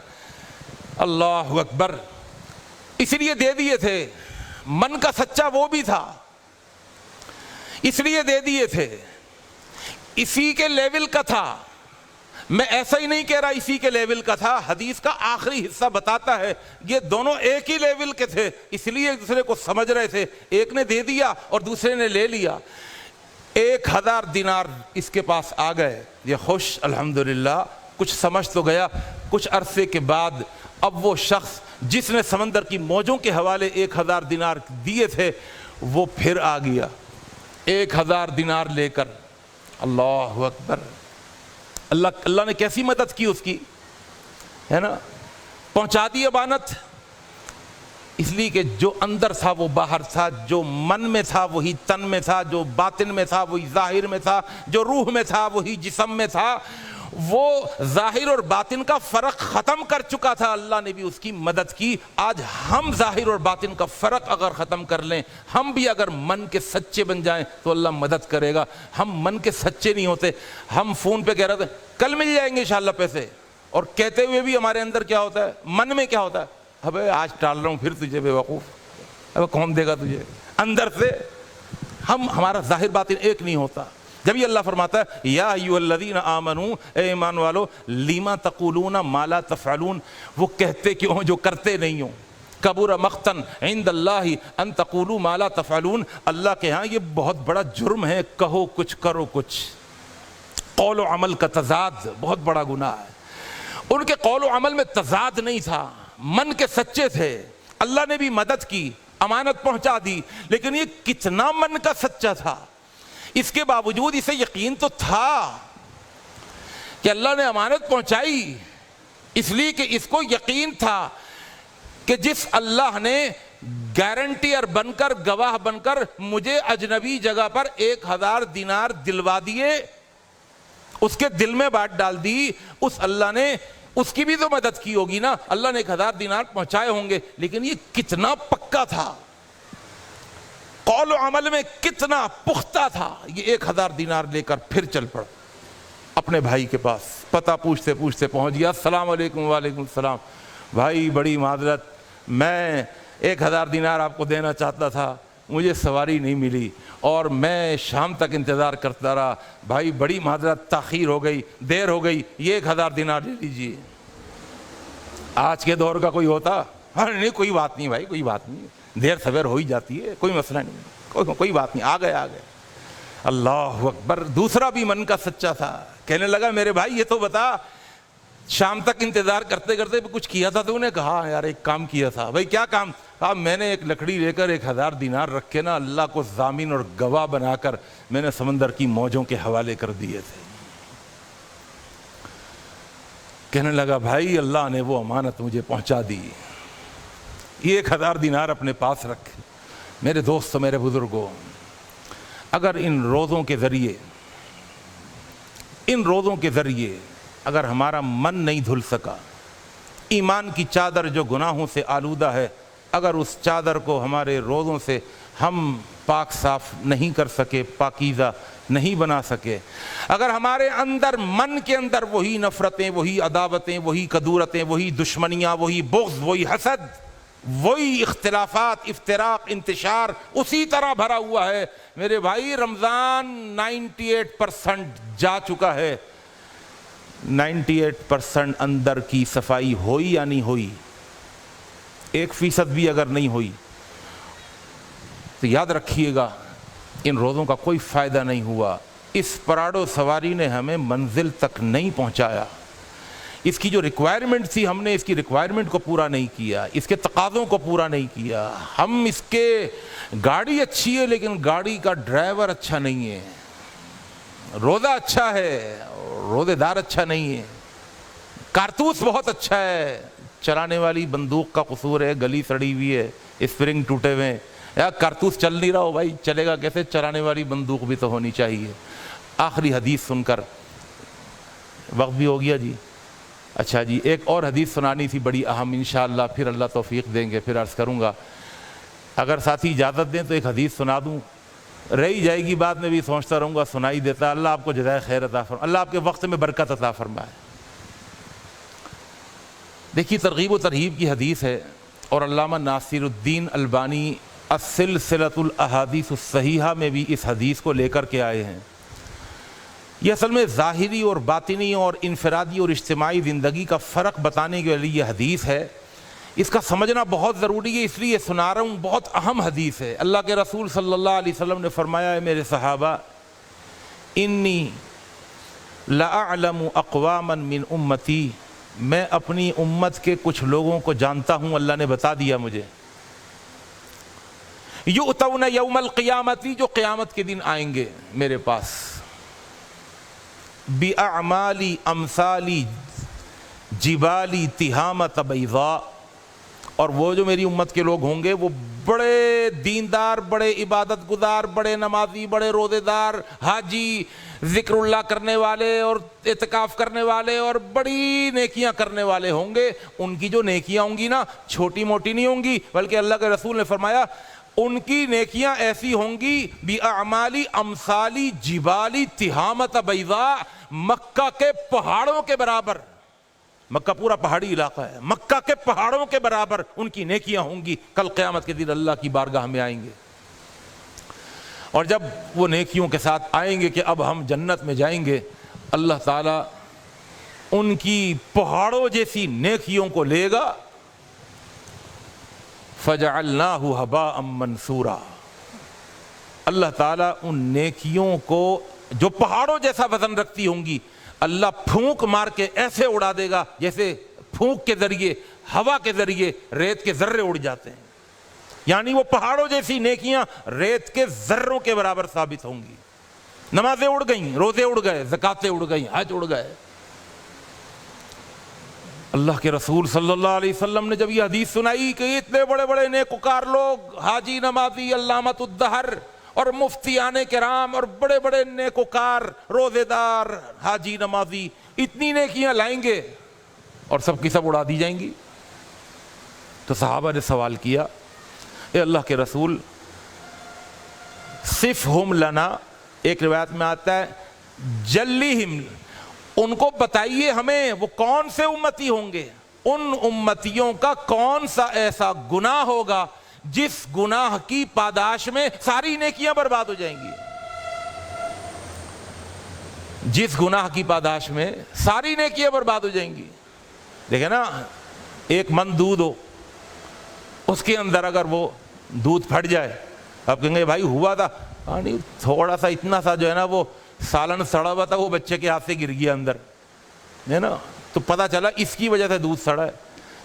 Speaker 1: اللہ اکبر، اس لیے دے دیے تھے۔ من کا سچا وہ بھی تھا، اس لیے دے دیے تھے، اسی کے لیول کا تھا، میں ایسا ہی نہیں کہہ رہا اسی کے لیول کا تھا، حدیث کا آخری حصہ بتاتا ہے یہ دونوں ایک ہی لیول کے تھے، اس لیے ایک دوسرے کو سمجھ رہے تھے، ایک نے دے دیا اور دوسرے نے لے لیا۔ 1000 دینار اس کے پاس آ گئے، یہ خوش الحمدللہ کچھ سمجھ تو گیا۔ کچھ عرصے کے بعد اب وہ شخص جس نے سمندر کی موجوں کے حوالے 1000 دینار دیے تھے وہ پھر آ گیا 1000 دینار لے کر۔ اللہ اکبر، اللہ نے کیسی مدد کی اس کی، ہے نا، پہنچا دی امانت، اس لیے کہ جو اندر تھا وہ باہر تھا، جو من میں تھا وہی تن میں تھا، جو باطن میں تھا وہی ظاہر میں تھا، جو روح میں تھا وہی جسم میں تھا، وہ ظاہر اور باطن کا فرق ختم کر چکا تھا، اللہ نے بھی اس کی مدد کی۔ آج ہم ظاہر اور باطن کا فرق اگر ختم کر لیں، ہم بھی اگر من کے سچے بن جائیں تو اللہ مدد کرے گا۔ ہم من کے سچے نہیں ہوتے، ہم فون پہ کہہ رہے تھے کل مل جائیں گے انشاءاللہ پیسے، اور کہتے ہوئے بھی ہمارے اندر کیا ہوتا ہے، من میں کیا ہوتا ہے، ابے آج ٹال رہا ہوں پھر تجھے بے وقوف، اب کون دے گا تجھے، اندر سے ہمارا ظاہر باطن ایک نہیں ہوتا۔ جب یہ اللہ فرماتا ہے یا ایھا الذین آمنوا، اے ایمان والو، لما تقولون ما لا تفعلون، وہ کہتے کیوں ہو جو کرتے نہیں ہو، کبر مقتا عند اللہ ان تقولوا ما لا تفعلون، اللہ کے ہاں یہ بہت بڑا جرم ہے، کہو کچھ کرو کچھ، قول و عمل کا تضاد بہت بڑا گناہ ہے۔ ان کے قول و عمل میں تضاد نہیں تھا، من کے سچے تھے، اللہ نے بھی مدد کی، امانت پہنچا دی، لیکن یہ کتنا من کا سچا تھا، اس کے باوجود اسے یقین تو تھا کہ اللہ نے امانت پہنچائی، اس لیے کہ اس کو یقین تھا کہ جس اللہ نے گارنٹیئر بن کر، گواہ بن کر مجھے اجنبی جگہ پر 1000 دینار دلوا دیے، اس کے دل میں بات ڈال دی، اس اللہ نے اس کی بھی تو مدد کی ہوگی نا، اللہ نے 1000 دینار پہنچائے ہوں گے، لیکن یہ کتنا پکا تھا، قول و عمل میں کتنا پختہ تھا، یہ 1000 دینار لے کر پھر چل پڑا اپنے بھائی کے پاس، پتہ پوچھتے پوچھتے پہنچ گیا، السلام علیکم، وعلیکم السلام، بھائی بڑی معذرت، میں 1000 دینار آپ کو دینا چاہتا تھا، مجھے سواری نہیں ملی اور میں شام تک انتظار کرتا رہا، بھائی بڑی معذرت، تاخیر ہو گئی، دیر ہو گئی، یہ 1000 دینار لے لیجیے۔ آج کے دور کا کوئی ہوتا، ہاں نہیں کوئی بات نہیں بھائی، کوئی بات نہیں، دیر سویر ہو ہی جاتی ہے، کوئی مسئلہ نہیں، کوئی بات نہیں، آ گئے۔ اللہ اکبر، دوسرا بھی من کا سچا تھا، کہنے لگا میرے بھائی یہ تو بتا، شام تک انتظار کرتے کرتے کچھ کیا تھا تو نے کہا یار ایک کام کیا تھا، بھائی کیا کام؟ کہا میں نے ایک لکڑی لے کر 1000 دینار رکھ کے نا اللہ کو ضامن اور گواہ بنا کر میں نے سمندر کی موجوں کے حوالے کر دیے تھے۔ کہنے لگا بھائی اللہ نے وہ امانت مجھے پہنچا دی، یہ 1000 دینار اپنے پاس رکھ۔ میرے دوستو، میرے بزرگوں، اگر ان روزوں کے ذریعے اگر ہمارا من نہیں دھل سکا، ایمان کی چادر جو گناہوں سے آلودہ ہے، اگر اس چادر کو ہمارے روزوں سے ہم پاک صاف نہیں کر سکے، پاکیزہ نہیں بنا سکے، اگر ہمارے اندر من کے اندر وہی نفرتیں، وہی عداوتیں، وہی کدورتیں، وہی دشمنیاں، وہی بغض، وہی حسد، وہی اختلافات، افتراق، انتشار اسی طرح بھرا ہوا ہے، میرے بھائی رمضان 98% جا چکا ہے، 98% اندر کی صفائی ہوئی یا نہیں ہوئی، 1% بھی اگر نہیں ہوئی تو یاد رکھیے گا ان روزوں کا کوئی فائدہ نہیں ہوا، اس پراڈو سواری نے ہمیں منزل تک نہیں پہنچایا، اس کی جو ریکوائرمنٹ تھی ہم نے اس کی ریکوائرمنٹ کو پورا نہیں کیا، اس کے تقاضوں کو پورا نہیں کیا، ہم اس کے گاڑی اچھی ہے لیکن گاڑی کا ڈرائیور اچھا نہیں ہے، روزہ اچھا ہے روزے دار اچھا نہیں ہے، کارتوس بہت اچھا ہے، چلانے والی بندوق کا قصور ہے، گلی سڑی ہوئی ہے، اسپرنگ ٹوٹے ہوئے ہیں، یا کارتوس چل نہیں رہا ہو بھائی، چلے گا کیسے؟ چلانے والی بندوق بھی تو ہونی چاہیے۔ آخری حدیث سن کر، وقت بھی ہو گیا جی، اچھا جی ایک اور حدیث سنانی تھی بڑی اہم، انشاءاللہ پھر اللہ توفیق دیں گے پھر عرض کروں گا، اگر ساتھی اجازت دیں تو ایک حدیث سنا دوں، رہی جائے گی بعد میں بھی سوچتا رہوں گا، سنائی دیتا، اللہ آپ کو جزائے خیر عطا فرمائے، اللہ آپ کے وقت میں برکت عطا فرمائے۔ دیکھیے ترغیب و ترہیب کی حدیث ہے، اور علامہ ناصر الدین البانی السلسلۃ الاحادیث الصحیحہ میں بھی اس حدیث کو لے کر کے آئے ہیں۔ یہ اصل میں ظاہری اور باطنی اور انفرادی اور اجتماعی زندگی کا فرق بتانے کے لیے یہ حدیث ہے۔ اس کا سمجھنا بہت ضروری ہے، اس لیے سنا رہا ہوں، بہت اہم حدیث ہے۔ اللہ کے رسول صلی اللہ علیہ وسلم نے فرمایا ہے میرے صحابہ، انی لأعلم اقواما من امتی، میں اپنی امت کے کچھ لوگوں کو جانتا ہوں، اللہ نے بتا دیا مجھے، یؤتون یوم القیامتی، جو قیامت کے دن آئیں گے میرے پاس، باعمالی امثالی جبالی تہامۃ بیضاء، اور وہ جو میری امت کے لوگ ہوں گے وہ بڑے دیندار، بڑے عبادت گزار، بڑے نمازی، بڑے روزے دار، حاجی، ذکر اللہ کرنے والے اور اعتکاف کرنے والے اور بڑی نیکیاں کرنے والے ہوں گے۔ ان کی جو نیکیاں ہوں گی نا چھوٹی موٹی نہیں ہوں گی، بلکہ اللہ کے رسول نے فرمایا ان کی نیکیاں ایسی ہوں گی باعمالی امثالی جبالی تہامۃ بیضاء، مکہ کے پہاڑوں کے برابر، مکہ پورا پہاڑی علاقہ ہے، مکہ کے پہاڑوں کے برابر ان کی نیکیاں ہوں گی، کل قیامت کے دن اللہ کی بارگاہ میں آئیں گے۔ اور جب وہ نیکیوں کے ساتھ آئیں گے کہ اب ہم جنت میں جائیں گے، اللہ تعالیٰ ان کی پہاڑوں جیسی نیکیوں کو لے گا، فَجَعَلْنَاهُ هَبَاءً مَنْثُورًا، اللہ تعالیٰ ان نیکیوں کو جو پہاڑوں جیسا وزن رکھتی ہوں گی، اللہ پھونک مار کے ایسے اڑا دے گا جیسے پھونک کے ذریعے، ہوا کے ذریعے ریت کے ذرے اڑ جاتے ہیں، یعنی وہ پہاڑوں جیسی نیکیاں ریت کے ذروں کے برابر ثابت ہوں گی۔ نمازیں اڑ گئیں، روزے اڑ گئے، زکاتیں اڑ گئیں، حج اڑ گئے۔ اللہ کے رسول صلی اللہ علیہ وسلم نے جب یہ حدیث سنائی کہ اتنے بڑے بڑے نیکوکار لوگ، حاجی، نمازی، علامۃ الدہر اور مفتیان کرام اور بڑے بڑے نیکوکار، روزے دار، حاجی، نمازی، اتنی نیکیاں لائیں گے اور سب کی سب اڑا دی جائیں گی، تو صحابہ نے سوال کیا، اے اللہ کے رسول صفہم لنا، ایک روایت میں آتا ہے جلیہم، ان کو بتائیے ہمیں وہ کون سے امتی ہوں گے، ان امتیوں کا کون سا ایسا گناہ ہوگا جس گناہ کی پاداش میں ساری نیکیاں برباد ہو جائیں گی، جس گناہ کی پاداش میں ساری نیکیاں برباد ہو جائیں گی۔ دیکھیں نا، ایک من دودھ ہو، اس کے اندر اگر وہ دودھ پھٹ جائے، اب کہیں گے بھائی ہوا تھا، نہیں تھوڑا سا اتنا سا جو ہے نا وہ سالن سڑا ہوا تھا، وہ بچے کے ہاتھ سے گر گیا اندر، ہے نا، تو پتہ چلا اس کی وجہ سے دودھ سڑا ہے۔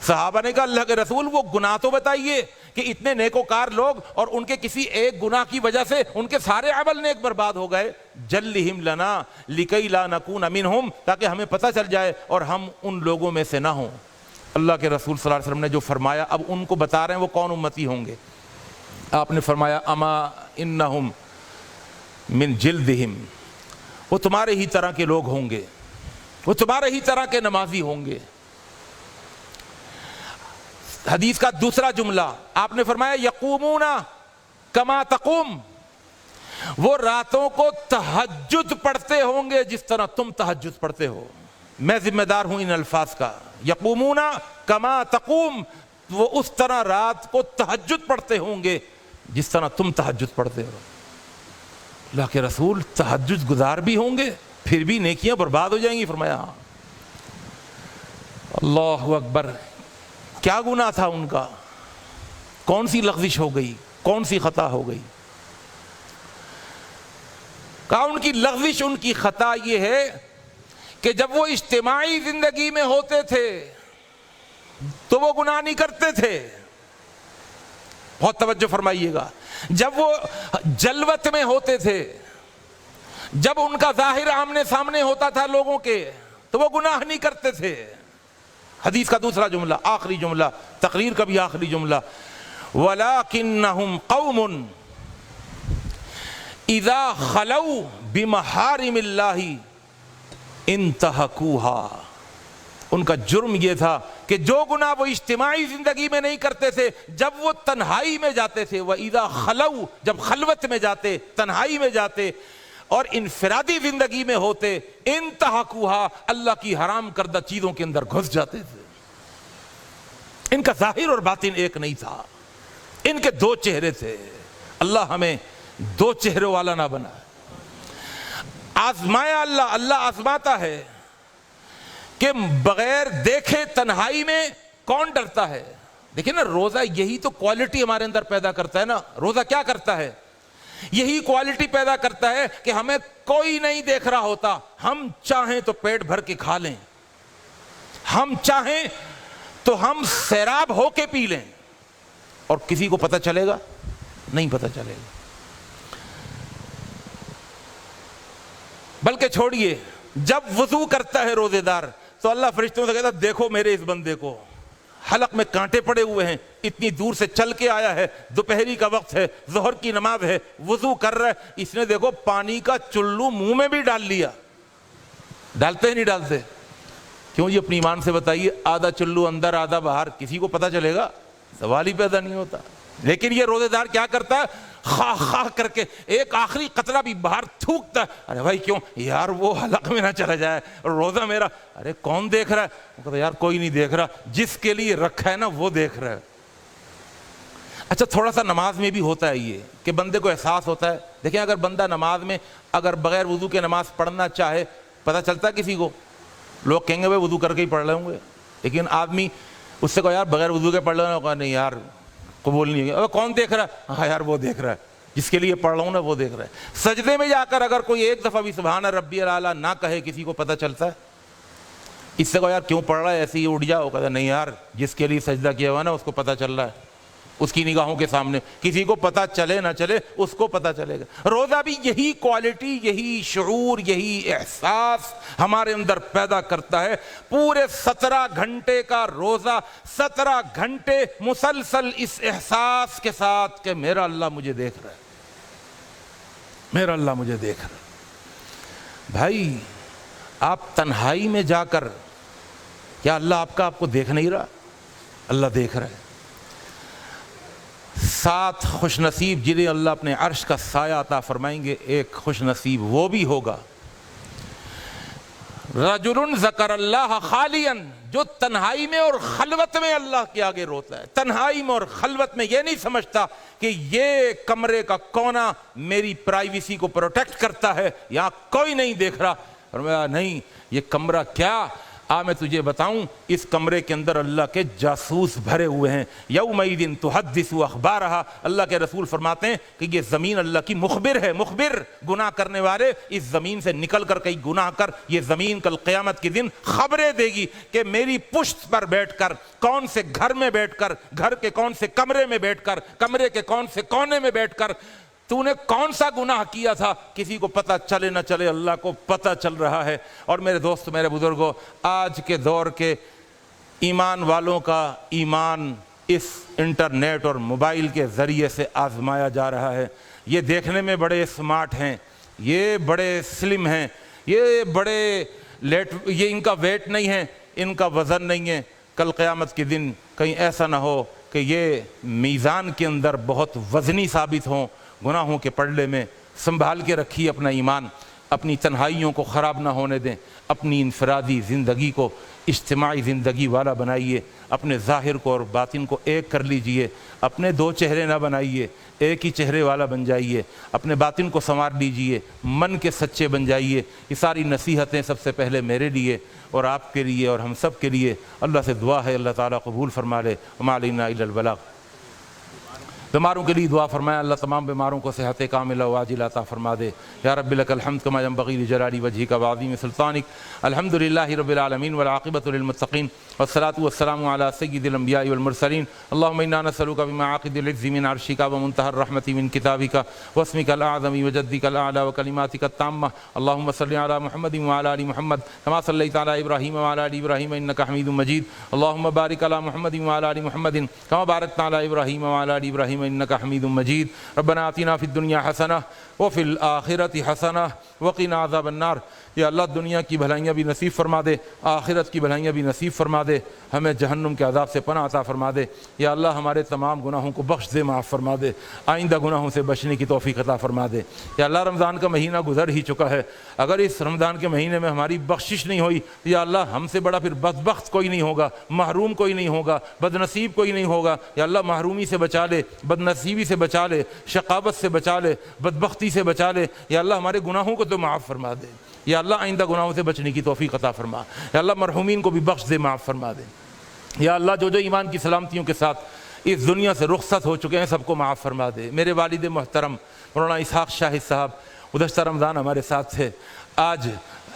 Speaker 1: صحابہ نے کہا اللہ کے رسول وہ گناہ تو بتائیے کہ اتنے نیکوکار لوگ اور ان کے کسی ایک گناہ کی وجہ سے ان کے سارے عمل نیک برباد ہو گئے، جلہم لنا لکی لا نکون منہم، تاکہ ہمیں پتہ چل جائے اور ہم ان لوگوں میں سے نہ ہوں۔ اللہ کے رسول صلی اللہ علیہ وسلم نے جو فرمایا، اب ان کو بتا رہے ہیں وہ کون امتی ہوں گے۔ آپ نے فرمایا اما انہم من جلدہم، وہ تمہارے ہی طرح کے لوگ ہوں گے، وہ تمہارے ہی طرح کے نمازی ہوں گے۔ حدیث کا دوسرا جملہ آپ نے فرمایا یقومون کما تقوم، وہ راتوں کو تہجد پڑھتے ہوں گے جس طرح تم تہجد پڑھتے ہو۔ میں ذمہ دار ہوں ان الفاظ کا، یقومون کما تقوم، وہ اس طرح رات کو تہجد پڑھتے ہوں گے جس طرح تم تہجد پڑھتے ہو۔ اللہ کے رسول تہجد گزار بھی ہوں گے پھر بھی نیکیاں برباد ہو جائیں گی؟ فرمایا ہاں۔ اللہ اکبر، کیا گناہ تھا ان کا، کون سی لغزش ہو گئی، کون سی خطا ہو گئی؟ کہا ان کی لغزش، ان کی خطا یہ ہے کہ جب وہ اجتماعی زندگی میں ہوتے تھے تو وہ گناہ نہیں کرتے تھے، بہت توجہ فرمائیے گا، جب وہ جلوت میں ہوتے تھے، جب ان کا ظاہر آمنے سامنے ہوتا تھا لوگوں کے، تو وہ گناہ نہیں کرتے تھے۔ حدیث کا دوسرا جملہ، آخری جملہ، تقریر کا بھی آخری جملہ، وَلَكِنَّهُمْ قَوْمٌ اِذَا خَلَوْا بِمَحَارِمِ اللَّهِ انتہکوها، ان کا جرم یہ تھا کہ جو گناہ وہ اجتماعی زندگی میں نہیں کرتے تھے، جب وہ تنہائی میں جاتے تھے، وَإِذَا خَلَوْا، جب خلوت میں جاتے، تنہائی میں جاتے اور انفرادی زندگی میں ہوتے، انتہکوها، اللہ کی حرام کردہ چیزوں کے اندر گھس جاتے تھے۔ ان کا ظاہر اور باطن ایک نہیں تھا، ان کے دو چہرے تھے. اللہ ہمیں دو چہروں والا نہ بنا. آزمایا اللہ آزماتا ہے کہ بغیر دیکھے تنہائی میں کون ڈرتا ہے. دیکھیں نا, روزہ یہی تو کوالٹی ہمارے اندر پیدا کرتا ہے نا. روزہ کیا کرتا ہے؟ یہی کوالٹی پیدا کرتا ہے کہ ہمیں کوئی نہیں دیکھ رہا ہوتا, ہم چاہیں تو پیٹ بھر کے کھا لیں, ہم چاہیں تو ہم سیراب ہو کے پی لیں, اور کسی کو پتہ چلے گا نہیں, پتہ چلے گا. بلکہ چھوڑیے, جب وضو کرتا ہے روزے دار تو اللہ فرشتوں سے کہتا ہے دیکھو میرے اس بندے کو, حلق میں کانٹے پڑے ہوئے ہیں, اتنی دور سے چل کے آیا ہے, دوپہری کا وقت ہے, ظہر کی نماز ہے, وضو کر رہا ہے, اس نے دیکھو پانی کا چلو منہ میں بھی ڈال لیا. ڈالتے ہی نہیں ڈالتے؟ کیوں جی, اپنی ایمان سے بتائیے, آدھا چلو اندر آدھا باہر, کسی کو پتہ چلے گا؟ سوال ہی پیدا نہیں ہوتا. لیکن یہ روزے دار کیا کرتا ہے, خواہ خواہ کر کے ایک آخری قطرہ بھی باہر تھوکتا ہے. ارے بھائی کیوں یار, وہ حلق میں نہ چلا جائے, روزہ میرا. ارے کون دیکھ رہا ہے؟ وہ کہتا ہے یار کوئی نہیں دیکھ رہا, جس کے لیے رکھا ہے نا وہ دیکھ رہا ہے. اچھا, تھوڑا سا نماز میں بھی ہوتا ہے یہ کہ بندے کو احساس ہوتا ہے. دیکھیں, اگر بندہ نماز میں اگر بغیر وضو کے نماز پڑھنا چاہے, پتہ چلتا ہے کسی کو؟ لوگ کہیں گے بھائی وضو کر کے ہی پڑھ رہے ہوں گے. لیکن آدمی اس سے کہو یار بغیر وضو کے پڑھ رہے ہوں, کہا نہیں یار قبول نہیں ہوگا. کون دیکھ رہا ہے؟ ہاں یار وہ دیکھ رہا ہے, جس کے لیے پڑھ رہا ہوں نا وہ دیکھ رہا ہے. سجدے میں جا کر اگر کوئی ایک دفعہ بھی سبحان ربی الاعلیٰ نہ کہے, کسی کو پتہ چلتا ہے؟ اس سے کہو یار کیوں پڑھ رہا ہے, ایسے ہی اٹھ جاؤ. کہتا نہیں یار, جس کے لیے سجدہ کیا ہوا نا اس کو پتہ چل رہا ہے, اس کی نگاہوں کے سامنے. کسی کو پتہ چلے نہ چلے, اس کو پتہ چلے گا. روزہ بھی یہی کوالٹی, یہی شعور, یہی احساس ہمارے اندر پیدا کرتا ہے. پورے 17 گھنٹے کا روزہ, 17 گھنٹے مسلسل اس احساس کے ساتھ کہ میرا اللہ مجھے دیکھ رہا ہے, میرا اللہ مجھے دیکھ رہا ہے. بھائی آپ تنہائی میں جا کر, کیا اللہ آپ کو دیکھ نہیں رہا؟ اللہ دیکھ رہا ہے. 7 خوش نصیب جنہیں اللہ اپنے عرش کا سایہ عطا فرمائیں گے, ایک خوش نصیب وہ بھی ہوگا رجل ذکر اللہ خالیا, جو تنہائی میں اور خلوت میں اللہ کے آگے روتا ہے. تنہائی میں اور خلوت میں یہ نہیں سمجھتا کہ یہ کمرے کا کونا میری پرائیویسی کو پروٹیکٹ کرتا ہے, یہاں کوئی نہیں دیکھ رہا. فرمایا نہیں, یہ کمرہ کیا, میں تجھے بتاؤں, اس کمرے کے اندر اللہ کے جاسوس بھرے ہوئے ہیں. یومئذ تحدث اخبارہا, اللہ کے رسول فرماتے ہیں کہ یہ زمین اللہ کی مخبر ہے. مخبر, گناہ کرنے والے اس زمین سے نکل کر کئی گناہ کر, یہ زمین کل قیامت کے دن خبریں دے گی کہ میری پشت پر بیٹھ کر, کون سے گھر میں بیٹھ کر, گھر کے کون سے کمرے میں بیٹھ کر, کمرے کے کون سے کونے میں بیٹھ کر تو نے کون سا گناہ کیا تھا. کسی کو پتہ چلے نہ چلے, اللہ کو پتہ چل رہا ہے. اور میرے دوست, میرے بزرگوں, آج کے دور کے ایمان والوں کا ایمان اس انٹرنیٹ اور موبائل کے ذریعے سے آزمایا جا رہا ہے. یہ دیکھنے میں بڑے اسمارٹ ہیں, یہ بڑے سلم ہیں, یہ بڑے یہ ان کا ویٹ نہیں ہے, ان کا وزن نہیں ہے. کل قیامت کے دن کہیں ایسا نہ ہو کہ یہ میزان کے اندر بہت وزنی ثابت ہوں. گناہوں کے پلڑے میں سنبھال کے رکھیے اپنا ایمان, اپنی تنہائیوں کو خراب نہ ہونے دیں, اپنی انفرادی زندگی کو اجتماعی زندگی والا بنائیے, اپنے ظاہر کو اور باطن کو ایک کر لیجئے, اپنے 2 چہرے نہ بنائیے, ایک ہی چہرے والا بن جائیے, اپنے باطن کو سنوار لیجئے, من کے سچے بن جائیے. یہ ساری نصیحتیں سب سے پہلے میرے لیے اور آپ کے لیے اور ہم سب کے لیے. اللہ سے دعا ہے اللہ تعالیٰ قبول فرما لے. وما علینا الا البلاغ. بیماروں کے لیے دعا فرمایا, اللہ تمام بیماروں کو صحت کاملہ و عاجلہ عطا فرما دے. یا رب لک الحمد کما ینبغی لجلال وجہک وعظیم سلطانک. الحمد للہ رب العالمین والعاقبۃ للمتقین والصلاة والسلام علی سید الانبیاء والمرسلین. اللہم انا نسألک بمعاقد العز من عرشک ومنتہى الرحمۃ من کتابک واسمک الاعظم وجدک الاعلی وکلماتک التامہ. اللہم صل علی محمد وعلی آل محمد کما صلیت علی ابراہیم وعلی آل ابراہیم انک حمید مجید. اللہم بارک علی محمد وعلی آل محمد کما بارکت علی ابراہیم وعلی آل ابراہیم انک حمید مجید. ربنا آتنا فی الدنیا حسنہ وفی الآخرۃ حسنہ وقنا عذاب النار. یا اللہ دنیا کی بھلائیاں بھی نصیب فرما دے, آخرت کی بھلائیاں بھی نصیب فرما دے, ہمیں جہنم کے عذاب سے پناہ عطا فرما دے. یا اللہ ہمارے تمام گناہوں کو بخش دے, معاف فرما دے, آئندہ گناہوں سے بچنے کی توفیق عطا فرما دے. یا اللہ رمضان کا مہینہ گزر ہی چکا ہے, اگر اس رمضان کے مہینے میں ہماری بخشش نہیں ہوئی, یا اللہ ہم سے بڑا پھر بدبخت کوئی نہیں ہوگا, محروم کوئی نہیں ہوگا, بد نصیب کوئی نہیں ہوگا. یا اللہ محرومی سے بچا لے, بد نصیبی سے بچا لے، شقاوت سے بچا لے، بدبختی سے بچا لے۔ یا اللہ ہمارے گناہوں کو تو معاف فرما دے، یا اللہ آئندہ گناہوں سے بچنے کی توفیق عطا فرما، یا اللہ مرحومین کو بھی بخش دے، معاف فرما دے۔ یا اللہ جو جو ایمان کی سلامتیوں کے ساتھ اس دنیا سے رخصت ہو چکے ہیں سب کو معاف فرما دے۔ میرے والد محترم مولانا اسحاق شاہد صاحب گزشتہ رمضان ہمارے ساتھ تھے۔ آج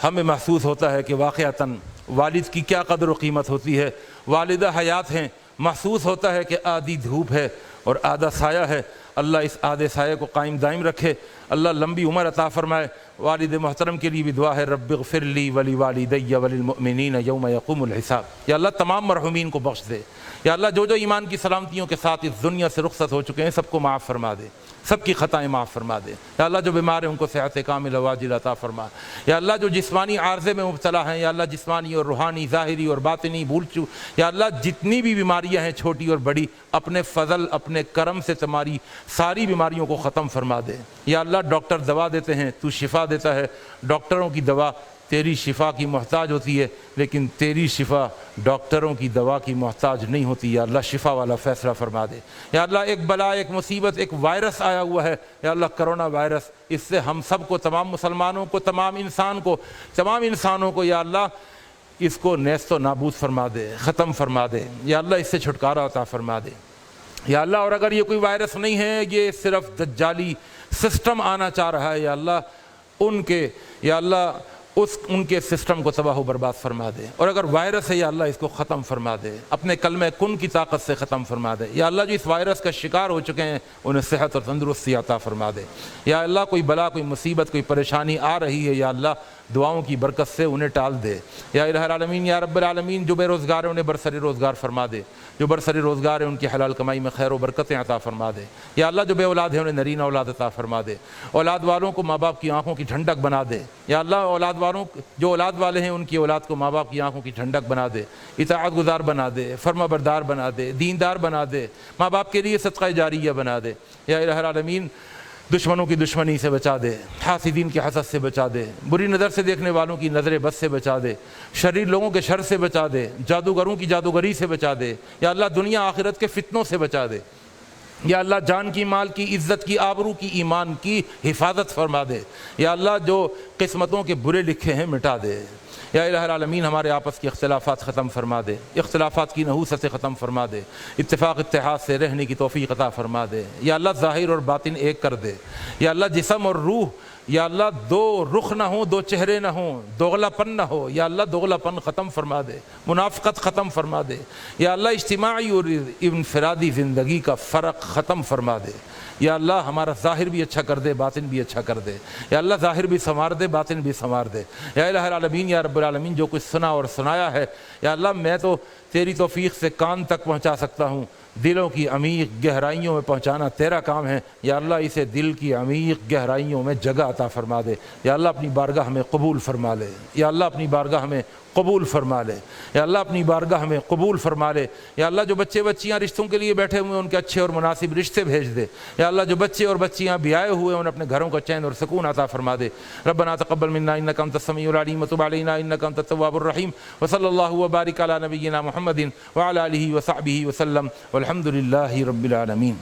Speaker 1: ہمیں محسوس ہوتا ہے کہ واقعتاً والد کی کیا قدر و قیمت ہوتی ہے۔ والدہ حیات ہیں، محسوس ہوتا ہے کہ آدھی دھوپ ہے اور آدھا سایہ ہے۔ اللہ اس آدھے سایہ کو قائم دائم رکھے، اللہ لمبی عمر عطا فرمائے۔ والد محترم کے لیے بھی دعا ہے، رب اغفر لی ولوالدی وللمؤمنین یوم یقوم الحساب۔ یا اللہ تمام مرحومین کو بخش دے۔ یا اللہ جو جو ایمان کی سلامتیوں کے ساتھ اس دنیا سے رخصت ہو چکے ہیں سب کو معاف فرما دے، سب کی خطائیں معاف فرما دے۔ یا اللہ جو بیمار ہیں ان کو صحت کامل عاجل عطا فرما۔ یا اللہ جو جسمانی عارضے میں مبتلا ہیں، یا اللہ جسمانی اور روحانی، ظاہری اور باطنی بھول چوک، یا اللہ جتنی بھی بیماریاں ہیں چھوٹی اور بڑی، اپنے فضل اپنے کرم سے تمہاری ساری بیماریوں کو ختم فرما دے۔ یا اللہ ڈاکٹر دوا دیتے ہیں، تو شفا دیتا ہے، ڈاکٹروں کی دوا تیری شفا کی محتاج ہوتی ہے، لیکن تیری شفا ڈاکٹروں کی دوا کی محتاج نہیں ہوتی۔ یا اللہ شفا والا فیصلہ فرما دے۔ یا اللہ ایک بلا، ایک مصیبت، ایک وائرس آیا ہوا ہے، یا اللہ کرونا وائرس، اس سے ہم سب کو، تمام مسلمانوں کو، تمام انسانوں کو یا اللہ اس کو نیست و نابود فرما دے، ختم فرما دے۔ یا اللہ اس سے چھٹکارا عطا فرما دے۔ یا اللہ اور اگر یہ کوئی وائرس نہیں ہے، یہ صرف دجالی سسٹم آنا چاہ رہا ہے، یا اللہ ان کے سسٹم کو تباہ و برباد فرما دے۔ اور اگر وائرس ہے یا اللہ اس کو ختم فرما دے، اپنے کلمہ کن کی طاقت سے ختم فرما دے۔ یا اللہ جو اس وائرس کا شکار ہو چکے ہیں انہیں صحت اور تندرستی عطا فرما دے۔ یا اللہ کوئی بلا، کوئی مصیبت، کوئی پریشانی آ رہی ہے، یا اللہ دعاؤں کی برکت سے انہیں ٹال دے۔ یا الہ العالمین، یا رب العالمین جو بے روزگار ہیں انہیں برسر روزگار فرما دے، جو برسر روزگار ہیں ان کی حلال کمائی میں خیر و برکتیں عطا فرما دے۔ یا اللہ جو بے اولاد ہیں انہیں نرینہ اولاد عطا فرما دے، اولاد والوں کو ماں باپ کی آنکھوں کی ٹھنڈک بنا دے۔ یا اللہ جو اولاد والے ہیں ان کی اولاد کو ماں باپ کی آنکھوں کی ٹھنڈک بنا دے، اطاعت گزار بنا دے، فرما بردار بنا دے، دیندار بنا دے، ماں باپ کے لیے صدقہ جاریہ بنا دے۔ یا الہ العالمین دشمنوں کی دشمنی سے بچا دے، حاسدین کی حسد سے بچا دے، بری نظر سے دیکھنے والوں کی نظر بد سے بچا دے، شریر لوگوں کے شر سے بچا دے، جادوگروں کی جادوگری سے بچا دے۔ یا اللہ دنیا آخرت کے فتنوں سے بچا دے۔ یا اللہ جان کی، مال کی، عزت کی، آبرو کی، ایمان کی حفاظت فرما دے۔ یا اللہ جو قسمتوں کے برے لکھے ہیں مٹا دے۔ یا الہ العالمین ہمارے آپس کے اختلافات ختم فرما دے، اختلافات کی نحوست سے ختم فرما دے، اتفاق اتحاد سے رہنے کی توفیق عطا فرما دے۔ یا اللہ ظاہر اور باطن ایک کر دے۔ یا اللہ جسم اور روح، یا اللہ دو رخ نہ ہوں، دو چہرے نہ ہوں، دوغلا پن نہ ہو۔ یا اللہ دوغلا پن ختم فرما دے، منافقت ختم فرما دے۔ یا اللہ اجتماعی اور انفرادی زندگی کا فرق ختم فرما دے۔ یا اللہ ہمارا ظاہر بھی اچھا کر دے، باطن بھی اچھا کر دے۔ یا اللہ ظاہر بھی سنوار دے، باطن بھی سنوار دے۔ یا الہ العالمین، یا رب العالمین جو کچھ سنا اور سنایا ہے، یا اللہ میں تو تیری توفیق سے کان تک پہنچا سکتا ہوں، دلوں کی عمیق گہرائیوں میں پہنچانا تیرا کام ہے۔ یا اللہ اسے دل کی عمیق گہرائیوں میں جگہ عطا فرما دے۔ یا اللہ اپنی بارگاہ میں قبول فرما لے۔ یا اللہ اپنی بارگاہ میں قبول فرما لے۔ یا اللہ اپنی بارگاہ میں قبول فرما لے۔ یا اللہ جو بچے بچیاں رشتوں کے لیے بیٹھے ہوئے ہیں ان کے اچھے اور مناسب رشتے بھیج دے۔ یا اللہ جو بچے اور بچیاں بیائے ہوئے ہیں ان اپنے گھروں کا چین اور سکون عطا فرما دے۔ ربنا تقبل منا انک انت السمیع العلیم وتب علینا انک انت التواب الرحیم وصلی اللہ وبارک علی نبینا محمد وعلی آلہ وصحبہ وسلم والحمد للہ رب العالمین۔